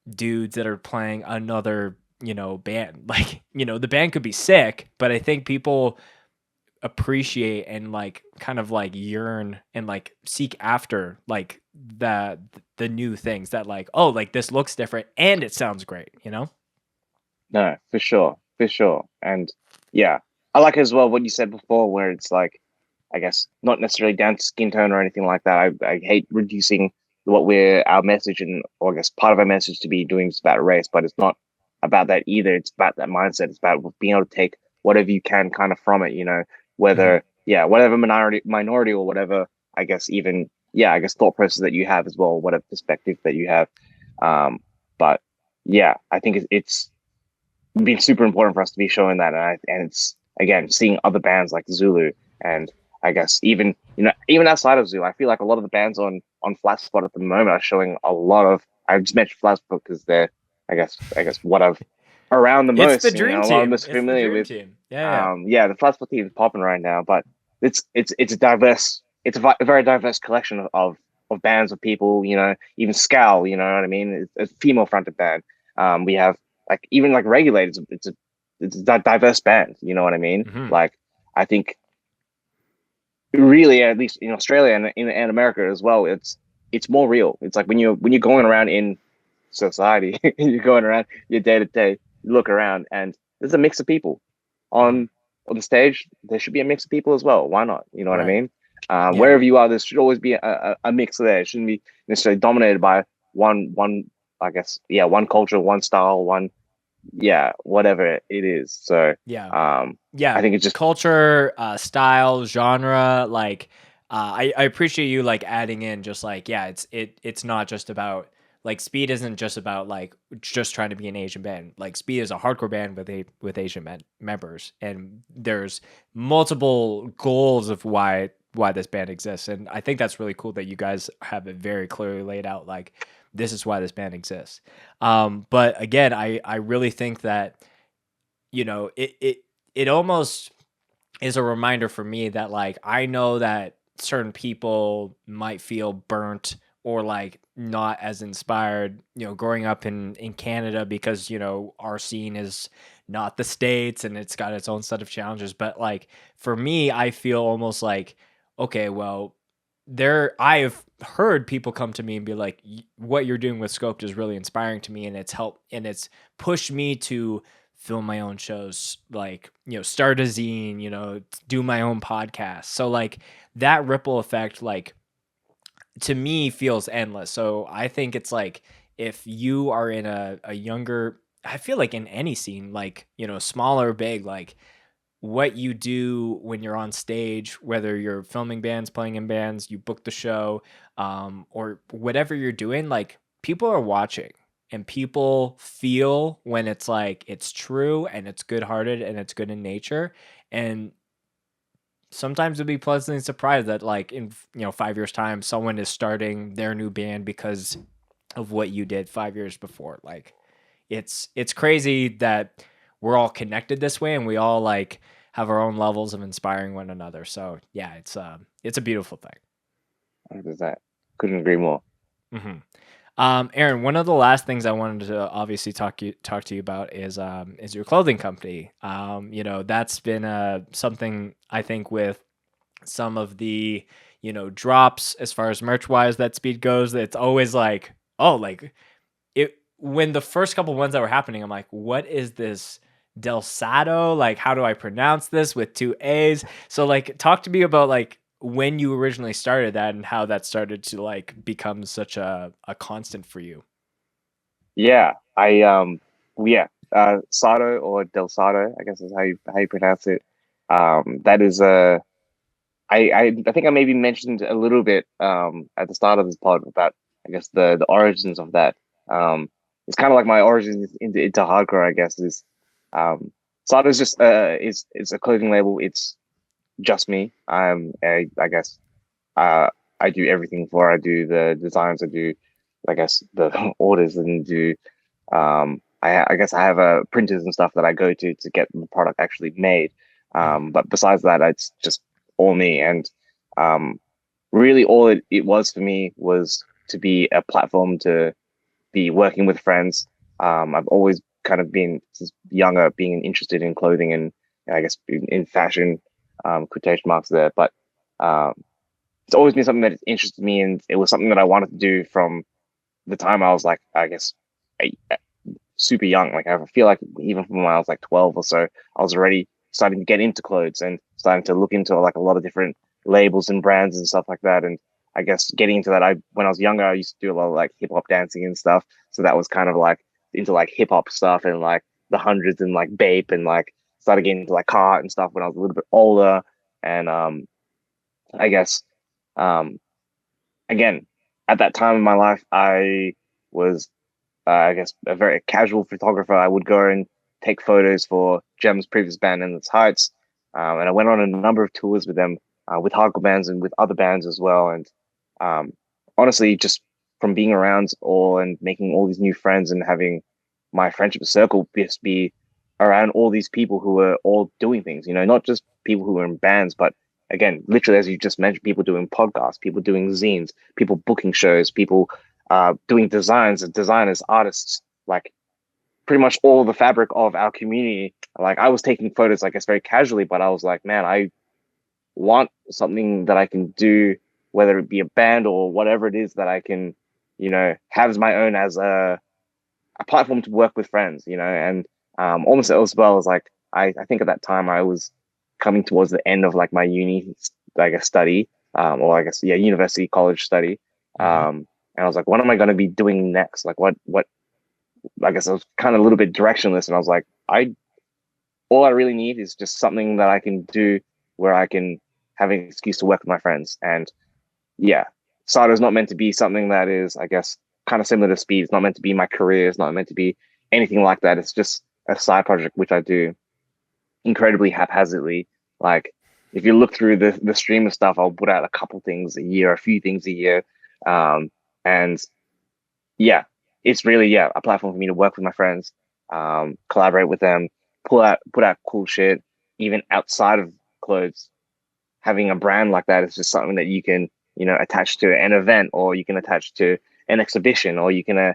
dudes that are playing another, you know, band. Like, you know, the band could be sick, but I think people appreciate and like kind of like yearn and like seek after like the new things that like, oh, like this looks different and it sounds great, you know? No, for sure. And yeah, I like as well what you said before, where it's like, I guess not necessarily down to skin tone or anything like that. I hate reducing our message, and, or I guess part of our message to be doing is about race, but it's not about that either. It's about that mindset. It's about being able to take whatever you can kind of from it, you know, whether, whatever minority or whatever, I guess even, I guess thought process that you have as well, whatever perspective that you have. But yeah, I think it's been super important for us to be showing that. And it's, again, seeing other bands like Zulu, and I guess even, you know, even outside of Zulu, I feel like a lot of the bands on Flat Spot at the moment are showing a lot of, I just mentioned Flat Spot because they're, I guess what I've around the It's the most. dream A lot of team. us are It's the familiar dream with. team. Yeah, Yeah, the Flat Spot team is popping right now, but it's a diverse. It's a very diverse collection of bands of people. Even Scowl. You know what I mean? It's a female fronted band. We have like even like Regulators. It's a diverse band. You know what I mean? yeah. Hmm. Like I think really, at least in Australia and in America as well, it's more real. It's like when you're going around in society, you're going around your day to day, you look around and there's a mix of people Hmm. on on the stage. There should be a mix of people as well. Why not? You know what I Right. mean? Yeah. Wherever you are, there should always be a mix there. It shouldn't be necessarily dominated by one. I guess one culture, one style, one whatever it is. So Yeah. um, I Yeah. think it's just Culture, style, genre, like I appreciate you like adding in just like, yeah, it's not just about like Speed isn't just about like just trying to be an Asian band. Like Speed is a hardcore band with Asian members, and there's multiple goals of why this band exists. And I think that's really cool that you guys have it very clearly laid out like this is why this band exists. But again, I really think that it almost is a reminder for me that like I know that certain people might feel burnt or like not as inspired, growing up in Canada because, our scene is not the States and it's got its own set of challenges. But like for me, I feel almost like, okay, well, I've heard people come to me and be like, what you're doing with Scoped is really inspiring to me, and it's helped and it's pushed me to film my own shows, like, start a zine, do my own podcast. So like that ripple effect, like to me feels endless. So I think it's like if you are in a younger, I feel like in any scene, like, small or big, like what you do when you're on stage, whether you're filming bands, playing in bands, you book the show, or whatever you're doing, like people are watching and people feel when it's like it's true and it's good hearted and it's good in nature. And sometimes you'll be pleasantly surprised that like in 5 years time someone is starting their new band because of what you did 5 years before. Like it's crazy that we're all connected this way and we all like have our own levels of inspiring one another. So yeah, it's a beautiful thing. 100%. Couldn't agree more. Hmm. Aaron, one of the last things I wanted to obviously talk to you about is your clothing company. That's been something I think with some of the drops as far as merch wise that Speed goes. It's always like, oh, like it when the first couple ones that were happening, I'm like, what is this Del Sato? Like, how do I pronounce this with two A's? So like talk to me about like when you originally started that and how that started to like become such a constant for you. Yeah, Sato or Del Sato, I guess is how you pronounce it. That is I think I maybe mentioned a little bit at the start of this pod about I guess the origins of that. It's kind of like my origins into hardcore, I guess. Is Sato is just it's a clothing label. It's just me. I guess uh I do everything for. I do the designs. I do I guess the orders and do I guess I have printers and stuff that I go to get the product actually made. Mhm. But besides that, it's just all me. And um, really, all it was for me was to be a platform to be working with friends. I've always kind of been since younger being interested in clothing and I guess in fashion, quotation marks there. But um, it's always been something that interested me, and it was something that I wanted to do from the time I was like, I guess, super young. Like I feel like even from when I was like 12 or so, I was already starting to get into clothes and starting to look into like a lot of different labels and brands and stuff like that. And I guess getting into that, I when I was younger, I used to do a lot of like hip hop dancing and stuff. So that was kind of like into like hip hop stuff and like the hundreds and like Bape and like started getting into like Cart and stuff when I was a little bit older. And I guess um again at that time in my life, I was I guess a very casual photographer. I would go and take photos for Gem's previous band and its Heights, and I went on a number of tours with them, with hardcore bands and with other bands as well. And um, honestly, just from being around all and making all these new friends and having my friendship circle just be around all these people who are all doing things, not just people who are in bands, but again, literally, as you just mentioned, people doing podcasts, people doing zines, people booking shows, people doing designs, designers, artists, like pretty much all the fabric of our community. Like I was taking photos, I guess, very casually, but I was like, man, I want something that I can do, whether it be a band or whatever it is that I can, have as my own as a platform to work with friends, and almost as well as like I think at that time I was coming towards the end of like my uni, I guess, study, or I guess university college study, and I was like, what am I going to be doing next? Like what I guess I was kind of a little bit directionless, and I was like, all I really need is just something that I can do where I can have an excuse to work with my friends. And yeah, Sato is not meant to be something that is, I guess, kind of similar to Speed. It's not meant to be my career. It's not meant to be anything like that. It's just a side project which I do incredibly haphazardly. Like if you look through the stream of stuff, I'll put out a couple things a year, a few things a year, and yeah, it's really a platform for me to work with my friends, collaborate with them, put out cool shit, even outside of clothes. Having a brand like that is just something that you can attach to an event, or you can attach to an exhibition, or you can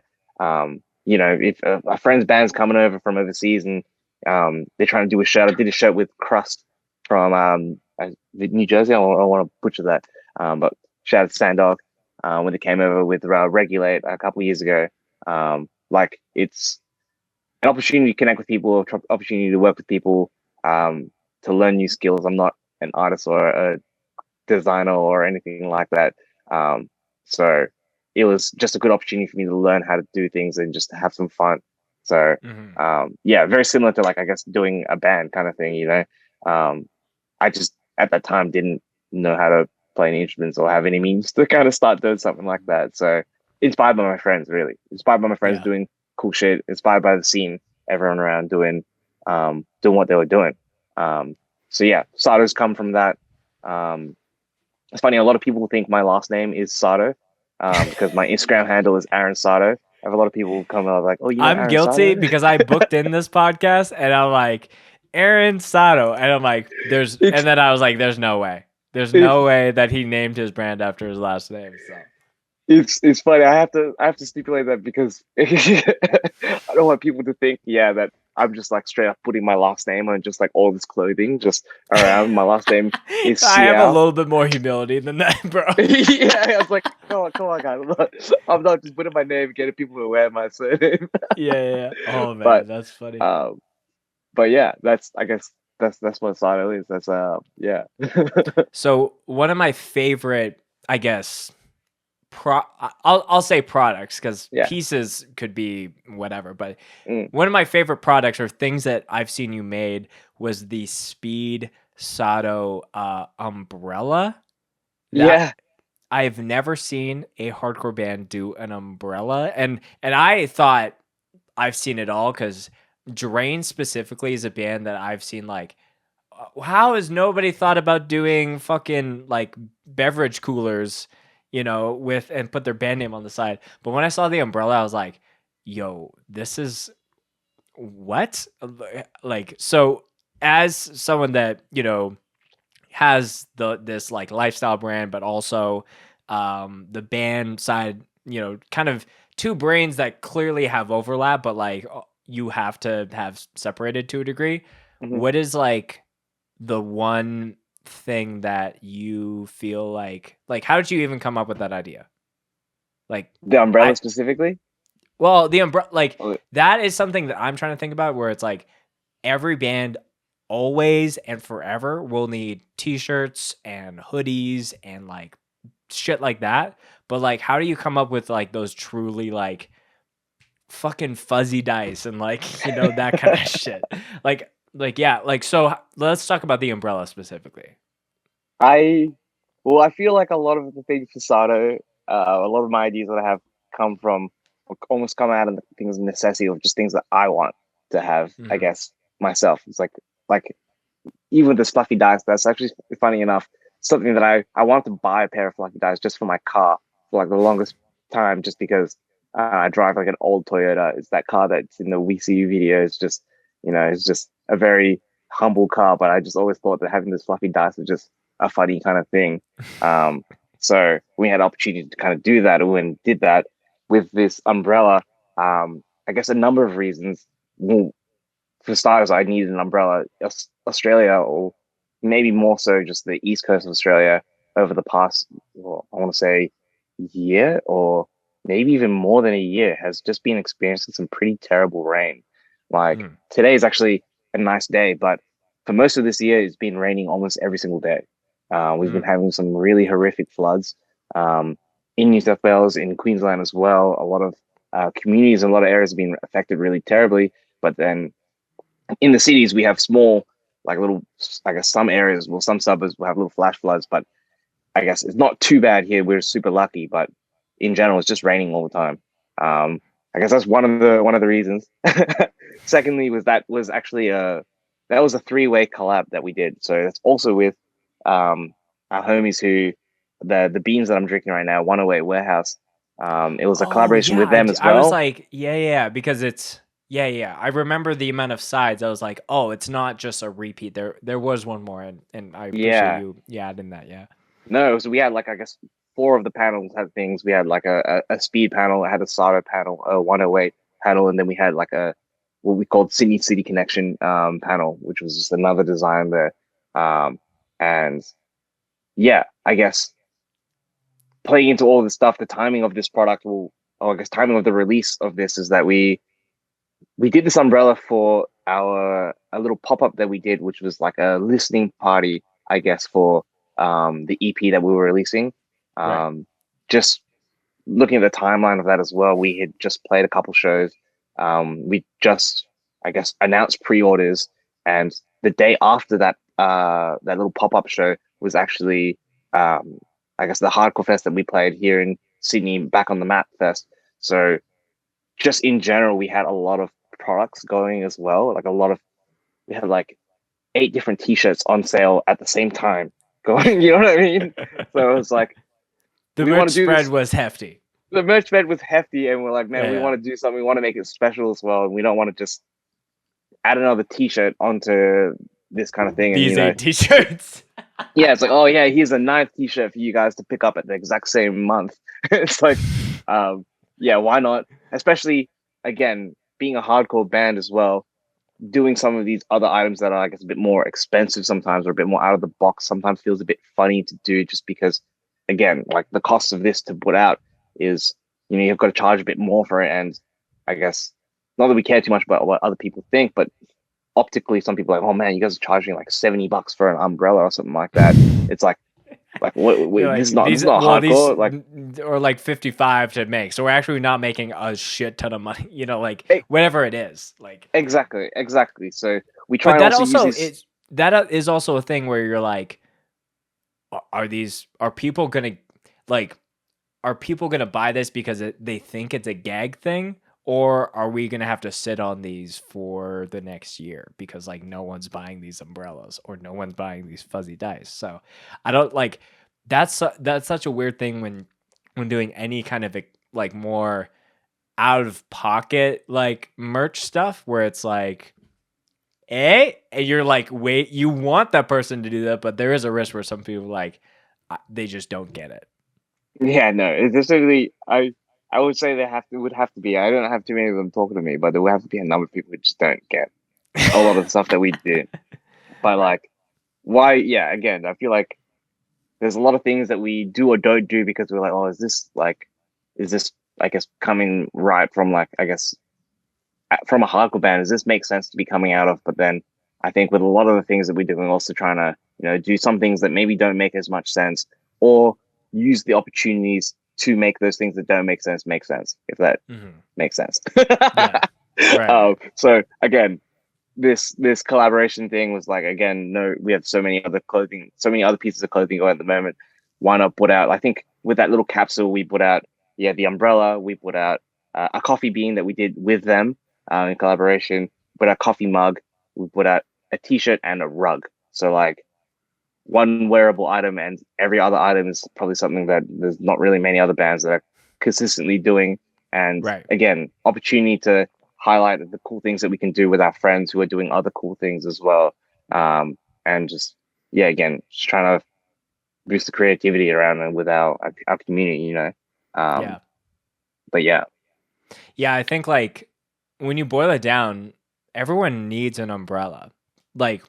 if a friend's band's coming over from overseas and they're trying to do a shirt. I did a shirt with Crust from New Jersey. I don't want to butcher that, but shout out to Sandog when they came over with Regulate a couple of years ago. Like it's an opportunity to connect with people, opportunity to work with people, to learn new skills. I'm not an artist or a designer or anything like that. So it was just a good opportunity for me to learn how to do things and just to have some fun. So very similar to like, I guess, doing a band kind of thing, I just at that time didn't know how to play any instruments or have any means to kind of start doing something like that. So inspired by my friends, really. Inspired by my friends doing cool shit, inspired by the scene, everyone around doing what they were doing. So yeah, Sato's come from that. It's funny, a lot of people think my last name is Sato, because my Instagram handle is Aaron Sato. I have a lot of people come out like, oh, I'm Aaron guilty Sato? because I booked in this podcast and I'm like, Aaron Sato. And I'm like, and then I was like, there's no way. There's no way that he named his brand after his last name. So it's funny. I have to stipulate that because I don't want people to think, that I'm just like straight up putting my last name on just like all this clothing just around. My last name is I have a little bit more humility than that, bro. I was like, come on, guys. I'm not just putting my name, getting people to wear my surname. Yeah. Oh man, that's funny. But yeah, I guess that's what Sato is. That's So one of my favorite, I guess, I'll say products because pieces could be whatever, but one of my favorite products or things that I've seen you made was the Speed Sato umbrella. I've never seen a hardcore band do an umbrella, and I thought I've seen it all because Drain specifically is a band that I've seen like, how has nobody thought about doing fucking like beverage coolers, with and put their band name on the side. But when I saw the umbrella, I was like, yo, this is what? Like, so as someone that, has this like lifestyle brand, but also the band side, kind of two brains that clearly have overlap, but like you have to have separated to a degree. What is like the one thing that you feel like how did you even come up with that idea? Like the umbrella specifically? Well, the umbrella, like that is something that I'm trying to think about where it's like every band always and forever will need t-shirts and hoodies and like shit like that. But like, how do you come up with like those truly like fucking fuzzy dice and like, that kind of shit? So let's talk about the umbrella specifically. I feel like a lot of the things for Sato, a lot of my ideas that I have come out of things of necessity of just things that I want to have, I guess, myself. It's like even with this fluffy dice, that's actually funny enough, something that I wanted to buy a pair of fluffy dice just for my car for like the longest time, just because I drive like an old Toyota. It's that car that's in the We See You videos. Just it's just a very humble car. But I just always thought that having this fluffy dice was just a funny kind of thing. So we had opportunity to kind of do that and did that with this umbrella. I guess a number of reasons. Well, for starters, I needed an umbrella. Australia, or maybe more so just the east coast of Australia, over the past, well, I want to say, year or maybe even more than a year, has just been experiencing some pretty terrible rain. Like today is actually a nice day, but for most of this year, it's been raining almost every single day. We've been having some really horrific floods in New South Wales, in Queensland as well. A lot of communities and a lot of areas have been affected really terribly. But then in the cities, we have small, like little, I guess some areas, well, some suburbs will have little flash floods, but I guess it's not too bad here. We're super lucky, but in general, it's just raining all the time. I guess that's one of the reasons. Secondly, was actually that was a three-way collab that we did. So that's also with our homies who the beans that I'm drinking right now, 108 Warehouse. It was a collaboration with them as well. I was like, yeah, because it's yeah. I remember the amount of sides. I was like, oh, it's not just a repeat. There was one more, and I appreciate you adding that. Yeah. No, so we had like I guess four of the panels had things. We had like a speed panel, it had a Sato panel, a 108 panel, and then we had like a what we called Sydney City Connection panel, which was just another design there. And yeah, I guess playing into all this stuff, the timing of this product or I guess timing of the release of this is that we did this umbrella for a little pop-up that we did, which was like a listening party, I guess, for the EP that we were releasing. Just looking at the timeline of that as well, we had just played a couple shows. We just, I guess, announced pre-orders, and the day after that, that little pop-up show was actually, I guess, the Hardcore Fest that we played here in Sydney, Back on the Map Fest. So just in general, we had a lot of products going as well. We had like 8 different T-shirts on sale at the same time going. You know what I mean? So it was like the merch spread was hefty. The merch spread was hefty, and we're like, man, we want to do something. We want to make it special as well, and we don't want to just add another T-shirt onto this kind of thing. These 8 T-shirts. Yeah, it's like, oh yeah, here's a 9th T-shirt for you guys to pick up at the exact same month. It's like, yeah, why not? Especially again, being a hardcore band as well, doing some of these other items that are, I guess, a bit more expensive sometimes or a bit more out of the box sometimes feels a bit funny to do, just because, again, like the cost of this to put out is, you've got to charge a bit more for it. And I guess not that we care too much about what other people think, but optically, some people are like, oh man, you guys are charging like $70 for an umbrella or something like that. It's like what, this is not hardcore, or like 55 to make. So we're actually not making a shit ton of money, like whatever it is. Like exactly. So we try. But that is also a thing where you're like, are people gonna buy this because they think it's a gag thing? Or are we going to have to sit on these for the next year because like no one's buying these umbrellas or no one's buying these fuzzy dice? So I don't like that's such a weird thing when doing any kind of like more out of pocket like merch stuff where it's like, and you're like, wait, you want that person to do that, but there is a risk where some people like they just don't get it. Yeah, no, it's certainly I would say would have to be. I don't have too many of them talking to me, but there would have to be a number of people who just don't get a lot of the stuff that we did. But like, why? Yeah, again, I feel like there's a lot of things that we do or don't do because we're like, oh, is this I guess coming right from like, I guess from a hardcore band? Does this make sense to be coming out of? But then I think with a lot of the things that we do, we're also trying to do some things that maybe don't make as much sense, or use the opportunities to make those things that don't make sense, if that makes sense. Yeah. Right. So again, this collaboration thing was like, again, we have so many other pieces of clothing going at the moment. Why not put out, I think with that little capsule, we put out, the umbrella, we put out a coffee bean that we did with them in collaboration, we put out a coffee mug, we put out a T-shirt and a rug. So like, one wearable item, and every other item is probably something that there's not really many other bands that are consistently doing. And Right. again, opportunity to highlight the cool things that we can do with our friends who are doing other cool things as well. And just, yeah, again, just trying to boost the creativity around and with our community, you know. Yeah. But yeah, Yeah, I think like when you boil it down, everyone needs an umbrella. Like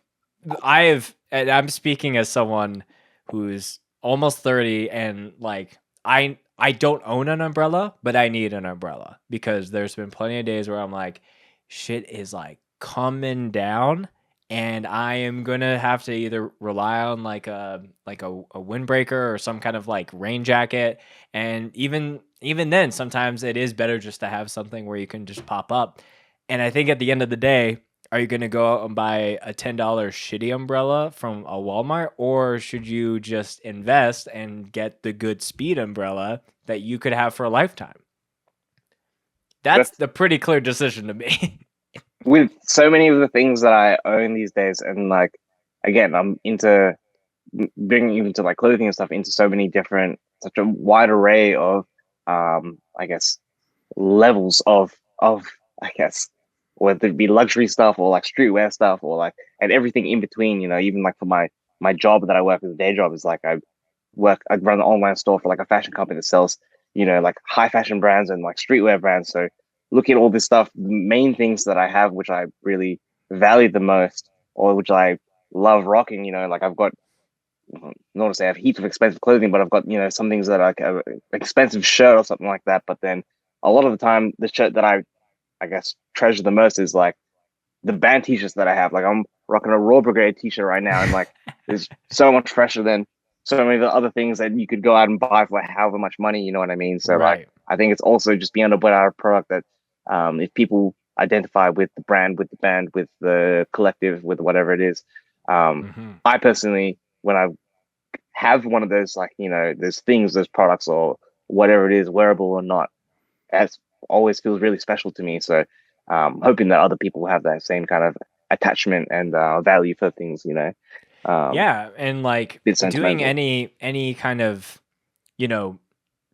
and I'm speaking as someone who's almost 30 and like I don't own an umbrella, but I need an umbrella because there's been plenty of days where I'm like shit is like coming down and I am going to have to either rely on like a windbreaker or some kind of like rain jacket, and even then sometimes it is better just to have something where you can just pop up. And I think at the end of the day, are you going to go out and buy a $10 shitty umbrella from a Walmart, or should you just invest and get the good speed umbrella that you could have for a lifetime? That's that's the pretty clear decision to me. with so many of the things that I own these days, and like again, I'm into bringing into like clothing and stuff into so many different, such a wide array of, I guess, levels of I guess, whether it be luxury stuff or like streetwear stuff or like and everything in between. You know, even like for my job that I work as a day job is like I run an online store for like a fashion company that sells, you know, like high fashion brands and like streetwear brands. So looking at all this stuff, the main things that I have, which I really value the most, or which I love rocking, you know, like I've got, not to say I have heaps of expensive clothing, but I've got, you know, some things that are like an expensive shirt or something like that. But then a lot of the time, the shirt that I guess treasure the most is like the band t-shirts that I have. Like I'm rocking a Raw Brigade t-shirt right now, and like it's so much fresher than so many of the other things that you could go out and buy for like however much money. You know what I mean? So like Right. I think it's also just being able to put out a product that, if people identify with the brand, with the band, with the collective, with whatever it is. Mm-hmm. I personally, when I have one of those, like, you know, those things, those products or whatever it is, wearable or not, as always feels really special to me. So hoping that other people have that same kind of attachment and value for things, you know. Yeah, and like Bit doing sentimental. any kind of, you know,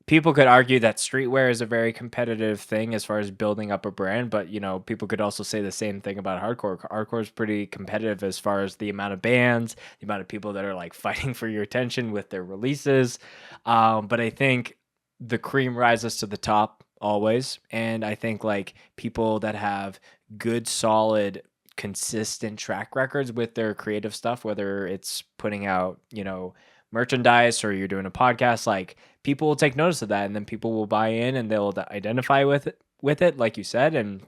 people could argue that streetwear is a very competitive thing as far as building up a brand, but you know, people could also say the same thing about hardcore. Hardcore is pretty competitive as far as the amount of bands, the amount of people that are like fighting for your attention with their releases. But I think the cream rises to the top always, and I think like people that have good, solid, consistent track records with their creative stuff, whether it's putting out, you know, merchandise or you're doing a podcast, like people will take notice of that, and then people will buy in and they'll identify with it like you said. And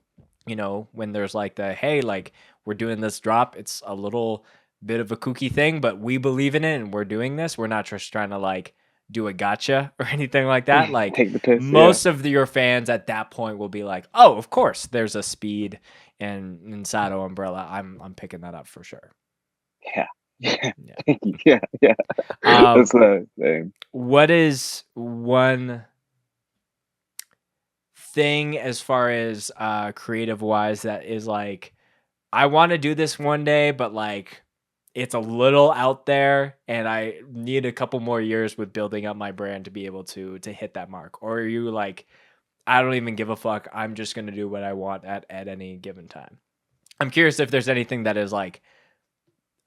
you know, when there's like the hey, like we're doing this drop, it's a little bit of a kooky thing, but we believe in it and we're doing this, we're not just trying to like do a gotcha or anything like that. Like Take the piss, yeah. most of your fans at that point will be like, oh, of course there's a speed and Sato umbrella, I'm picking that up for sure. Yeah. Yeah. Yeah. Thank you. Yeah. Yeah. um That's the thing. what is one thing as far as creative wise that is like, I want to do this one day, but like it's a little out there and I need a couple more years with building up my brand to be able to hit that mark? Or are you like, I don't even give a fuck, I'm just going to do what I want at any given time? I'm curious if there's anything that is like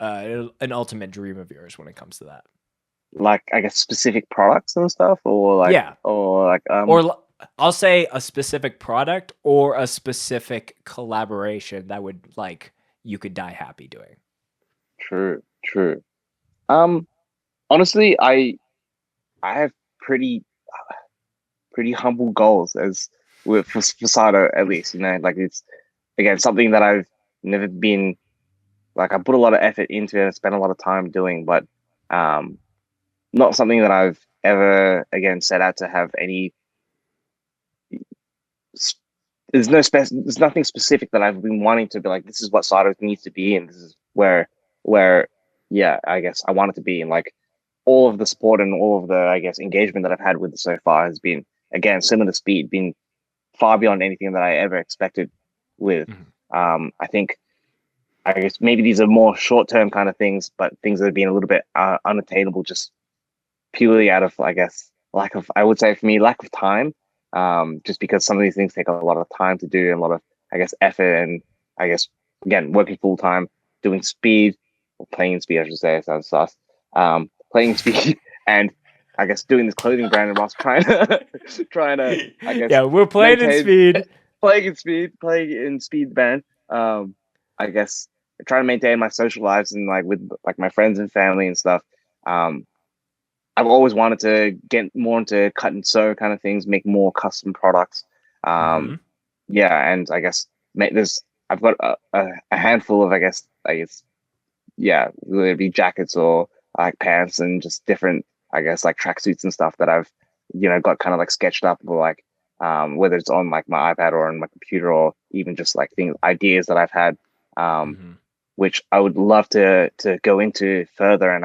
an ultimate dream of yours when it comes to that. Like, I guess specific products and stuff, or like, Yeah. or like, Or I'll say a specific product or a specific collaboration that would like you could die happy doing. true, true. Um, Honestly, I have pretty humble goals as with for Sato, at least, you know, like it's again something that I've never been like, I put a lot of effort into it and spent a lot of time doing, but um not something that I've ever again set out to have any there's nothing specific that I've been wanting to be like, this is what Sato needs to be, and this is where yeah, I guess I want it to be. And like all of the support and all of the, I guess, engagement that I've had with it so far has been, again, similar speed, been far beyond anything that I ever expected with. I think, I guess maybe these are more short-term kind of things, but things that have been a little bit unattainable just purely out of, I guess, lack of, I would say for me, lack of time. just because some of these things take a lot of time to do and a lot of, I guess, effort and I guess again working full time, doing speed or playing speed, I should say. It sounds sus. Playing speed and I guess doing this clothing brand whilst trying to I guess Yeah, we're playing in maintain speed. playing in speed band. I guess trying to maintain my social lives and like with like my friends and family and stuff. Um, I've always wanted to get more into cut and sew kind of things, make more custom products. Mm-hmm. Yeah, and I guess there's I've got a handful of yeah, whether it be jackets or like pants and just different I guess like tracksuits and stuff that I've got kind of like sketched up or like whether it's on like my iPad or on my computer or even just like things ideas that I've had Mm-hmm. which I would love to go into further and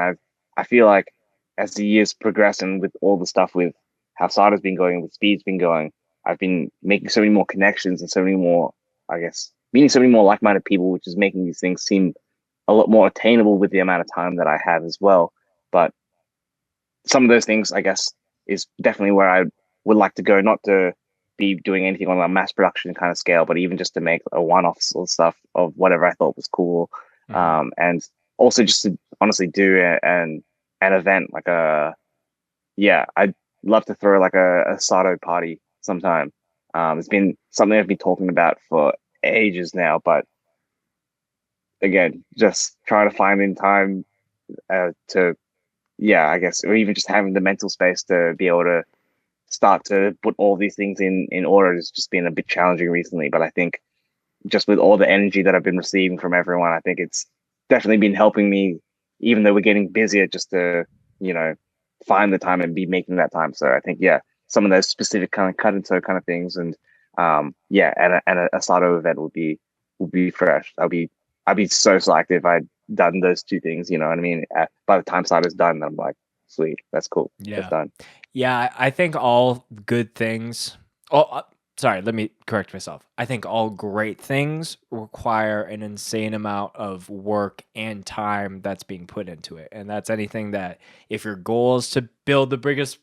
I feel like as the years progress and with all the stuff with how Sato's been going, with Speed's been going, I've been making so many more connections and so many more, I guess, meeting so many more like-minded people, which is making these things seem a lot more attainable with the amount of time that I have as well. But some of those things, I guess, is definitely where I would like to go, not to be doing anything on a mass production kind of scale, but even just to make a one-off sort of stuff of whatever I thought was cool. Mm-hmm. And also just to honestly do an event like I'd love to throw like a Sato party sometime. It's been something I've been talking about for ages now, but again, just trying to find in time to, yeah, I guess, or even just having the mental space to be able to start to put all these things in order has just been a bit challenging recently. But I think just with all the energy that I've been receiving from everyone, I think it's definitely been helping me, even though we're getting busier, just to, find the time and be making that time. So I think, yeah, some of those specific kind of cut and sew kind of things and, yeah, and a Sato event would be fresh. I'd be so psyched if I'd done those two things, you know what I mean? By the time Sato's done, I'm like, sweet, that's cool. That's Yeah. done. Yeah, I think all good things. Oh, sorry, let me correct myself. I think all great things require an insane amount of work and time that's being put into it. And that's anything that, if your goal is to build the biggest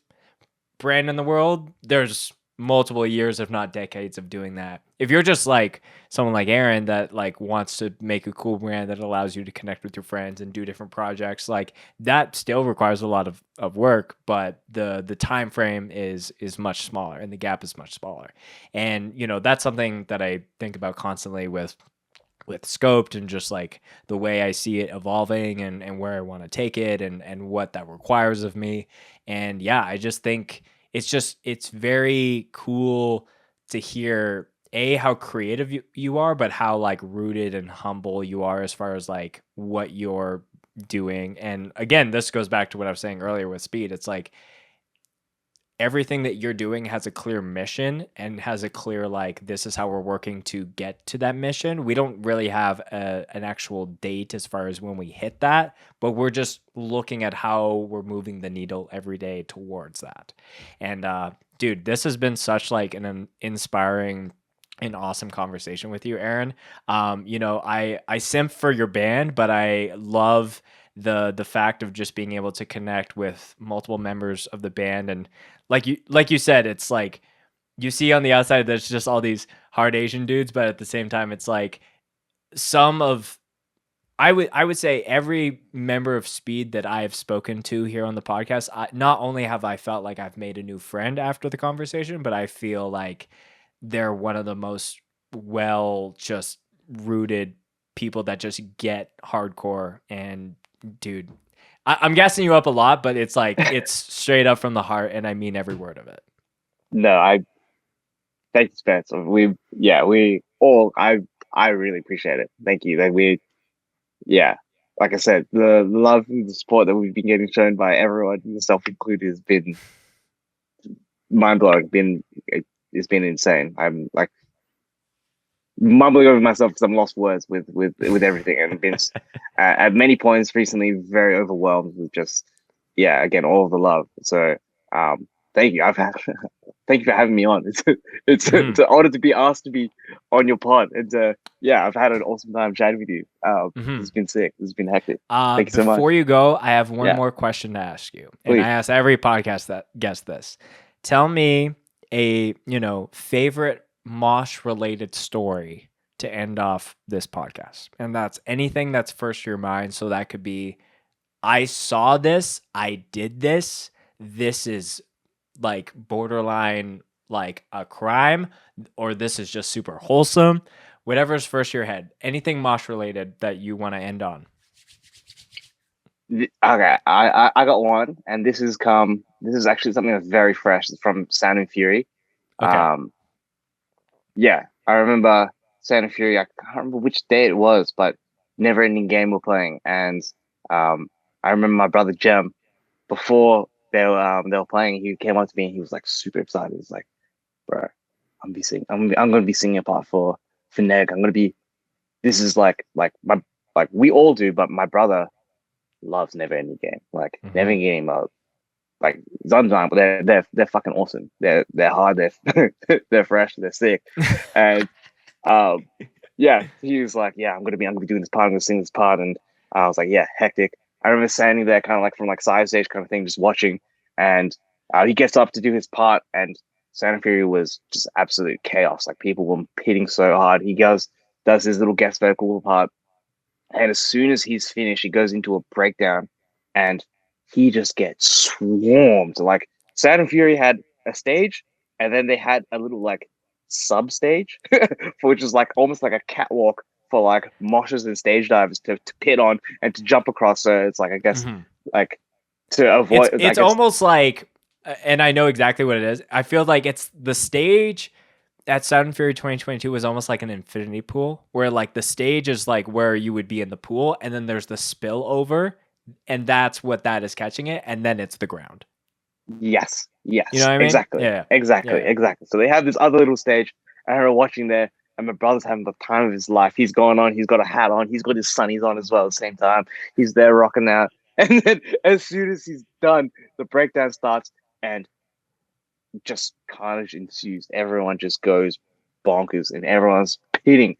brand in the world, there's multiple years, if not decades, of doing that. If you're just like someone like Aaron that like wants to make a cool brand that allows you to connect with your friends and do different projects, like that still requires a lot of work, but the time frame is much smaller and the gap is much smaller. And that's something that I think about constantly with Scoped and just like the way I see it evolving and where I want to take it and what that requires of me. And yeah, I just think it's very cool to hear how creative you are, but how like rooted and humble you are as far as like what you're doing. And again, this goes back to what I was saying earlier with Speed. It's like everything that you're doing has a clear mission and has a clear like this is how we're working to get to that mission. We don't really have an actual date as far as when we hit that, but we're just looking at how we're moving the needle every day towards that. And dude, this has been such like an inspiring and awesome conversation with you, Aaron. I simp for your band, but I love the fact of just being able to connect with multiple members of the band. And like you said, it's like you see on the outside there's just all these hard Asian dudes, but at the same time it's like I would say every member of Speed that I have spoken to here on the podcast, not only have I felt like I've made a new friend after the conversation, but I feel like they're one of the most just rooted people that just get hardcore. And dude, I'm gassing you up a lot, but it's like it's straight up from the heart, and I mean every word of it. No, thanks, Spencer. I really appreciate it. Thank you. Yeah, like I said, the love and the support that we've been getting shown by everyone, yourself included, has been mind blowing. It's been insane. I'm like mumbling over myself because I'm lost words with everything, and been at many points recently very overwhelmed with just again all of the love. So thank you. Thank you for having me on. It's an honor to be asked to be on your pod, and I've had an awesome time chatting with you. It's been sick. It's been hectic. Thank you so much. Before you go, I have one more question to ask you, and Please. I ask every podcast that guest this. Tell me a, favorite mosh related story to end off this podcast. And that's anything that's first to your mind. So that could be, I saw this, I did this, this is like borderline like a crime, or this is just super wholesome. Whatever's first to your head. Anything mosh related that you want to end on. Okay, I got one, and this is actually something that's very fresh. It's from Sound and Fury. Okay. Yeah, I remember Sound and Fury. I can't remember which day it was, but Never Ending Game we're playing, and I remember my brother Jem, before they were playing, he came up to me and he was like super excited. He's like, "Bro, I'm gonna be singing a part for Neg. This is like we all do, but my brother loves Never Ending Game. Like Never Ending Game like Zunzan, but they're fucking awesome. They're hard, they're fresh, they're sick." And yeah, he was like, "Yeah, I'm gonna be doing this part, I'm gonna sing this part." And I was like, "Yeah, hectic." I remember standing there kind of like from like side stage kind of thing, just watching, and he gets up to do his part, and Sound and Fury was just absolute chaos. Like people were hitting so hard. He does his little guest vocal part, and as soon as he's finished, he goes into a breakdown, and he just gets swarmed. Like Sad and Fury had a stage, and then they had a little like sub stage, which is like almost like a catwalk for like moshes and stage divers to pit on and to jump across. So it's like, I guess, like to avoid. It's almost like, and I know exactly what it is. I feel like it's the stage at Saturn Fury 2022 was almost like an infinity pool, where like the stage is like where you would be in the pool, and then there's the spill over, and that's what that is catching it, and then it's the ground. Yes. You know what I mean? Exactly. Yeah. Exactly. So they have this other little stage, and I remember watching there, and my brother's having the time of his life. He's going on, he's got a hat on, he's got his sunnies on as well at the same time. He's there rocking out. And then as soon as he's done, the breakdown starts, and just carnage ensues. Everyone just goes bonkers, and everyone's pitting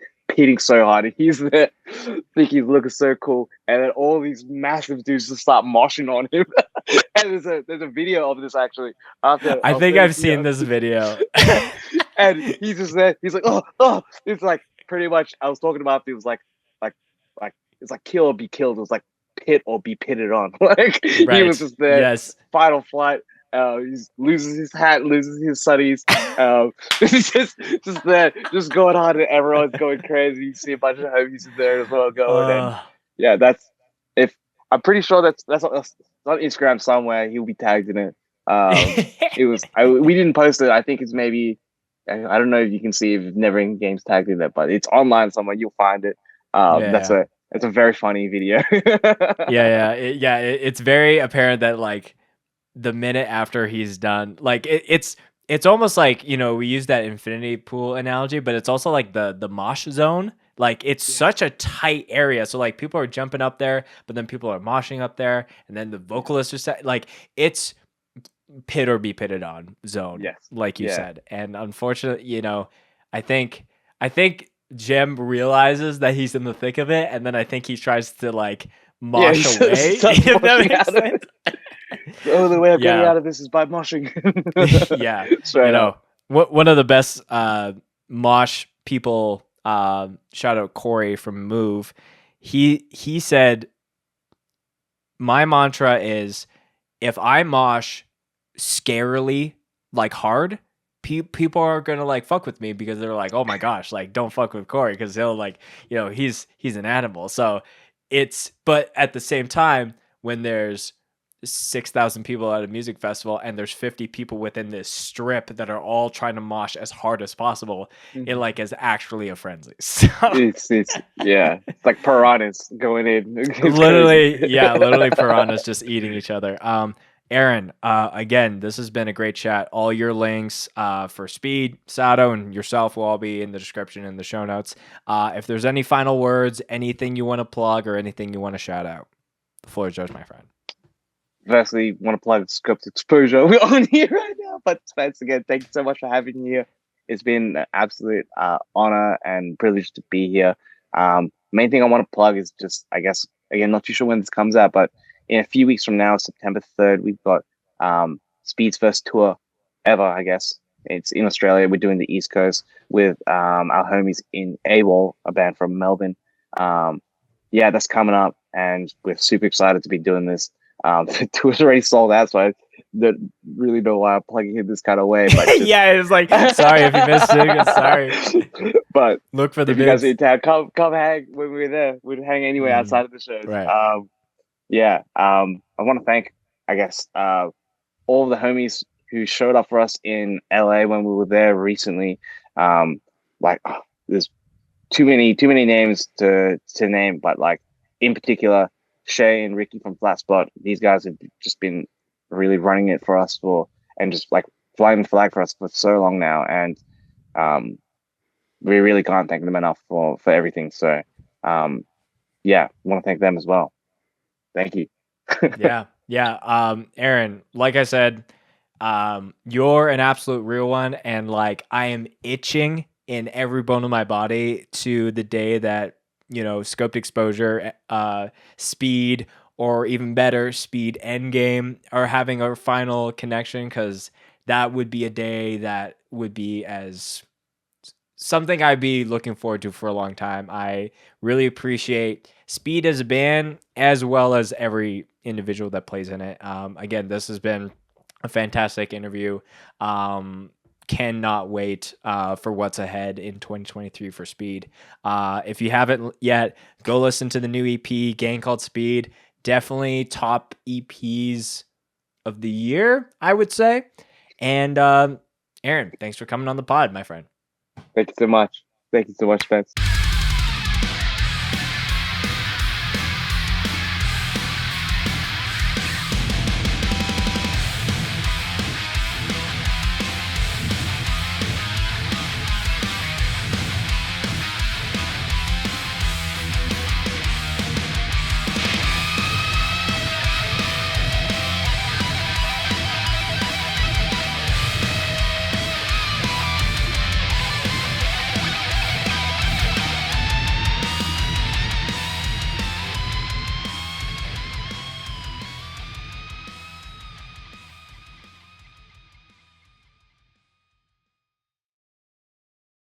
so hard. And he's there, think he's looking so cool, and then all these massive dudes just start moshing on him. And there's a video of this actually. I think I've seen this video. And he's just there. He's like, oh. It's like pretty much. I was talking about. It was like it's like kill or be killed. It was like pit or be pitted on. Like he was just there. Yes. Fight or flight. He loses his hat, loses his sunnies. He's just there, just going hard, and everyone's going crazy. You see a bunch of homies in there as well going. And yeah, I'm pretty sure that's on Instagram somewhere. He'll be tagged in it. We didn't post it. I think it's maybe, I don't know if you can see if Never Ending Games tagged in it, but it's online somewhere. You'll find it. It's a very funny video. It's very apparent that like the minute after he's done, like it's almost like, we use that infinity pool analogy, but it's also like the mosh zone. Like it's such a tight area, so like people are jumping up there, but then people are moshing up there, and then the vocalists are like it's pit or be pitted on zone. Yes. Like you said. And unfortunately, I think Jem realizes that he's in the thick of it, and then I think he tries to like mosh away. If that makes sense. The only way of getting out of this is by moshing. Yeah. One of the best mosh people, shout out Corey from Move. He said, my mantra is, if I mosh scarily, like hard, people are gonna like fuck with me, because they're like, oh my gosh, like don't fuck with Corey, because he'll like, he's an animal. So but at the same time, when there's 6,000 people at a music festival and there's 50 people within this strip that are all trying to mosh as hard as possible, it like is actually a frenzy. So it's like piranhas going in. Literally piranhas just eating each other. Aaron, again, this has been a great chat. All your links for Speed, Sato, and yourself will all be in the description and the show notes. If there's any final words, anything you want to plug, or anything you want to shout out, the floor is yours, my friend. Firstly, want to plug Script Exposure. We're on here right now. But Spence, again, thank you so much for having me here. It's been an absolute honor and privilege to be here. Main thing I want to plug is just, I guess, again, not too sure when this comes out, but in a few weeks from now, September 3rd, we've got Speed's first tour ever, I guess, It's in Australia. We're doing the East Coast with our homies in AWOL, a band from Melbourne. Yeah, that's coming up, and we're super excited to be doing this. The tour's already sold out, so I don't really know why I'm plugging it this kind of way. But yeah, it's like, sorry if you missed it. Sorry. But look for the if you guys bids. are in town, come hang when we're there. We'd hang anywhere outside of the shows. Right. I want to thank, I guess, all of the homies who showed up for us in LA when we were there recently. There's too many names to name, but like in particular, Shay and Ricky from Flat Spot. These guys have just been really running it for us and just like flying the flag for us for so long now, and we really can't thank them enough for everything. So, want to thank them as well. Thank you. Yeah. Aaron, like I said, you're an absolute real one, and like I am itching in every bone of my body to the day that, scoped exposure, speed, or even better, speed endgame are having a final connection, because that would be a day that would be as something I'd be looking forward to for a long time. I really appreciate Speed as a band, as well as every individual that plays in it. Again, this has been a fantastic interview. Cannot wait for what's ahead in 2023 for Speed. If you haven't yet, go listen to the new EP, Gang Called Speed. Definitely top EPs of the year, I would say. And Aaron, thanks for coming on the pod, my friend. Thank you so much. Thank you so much, Spence.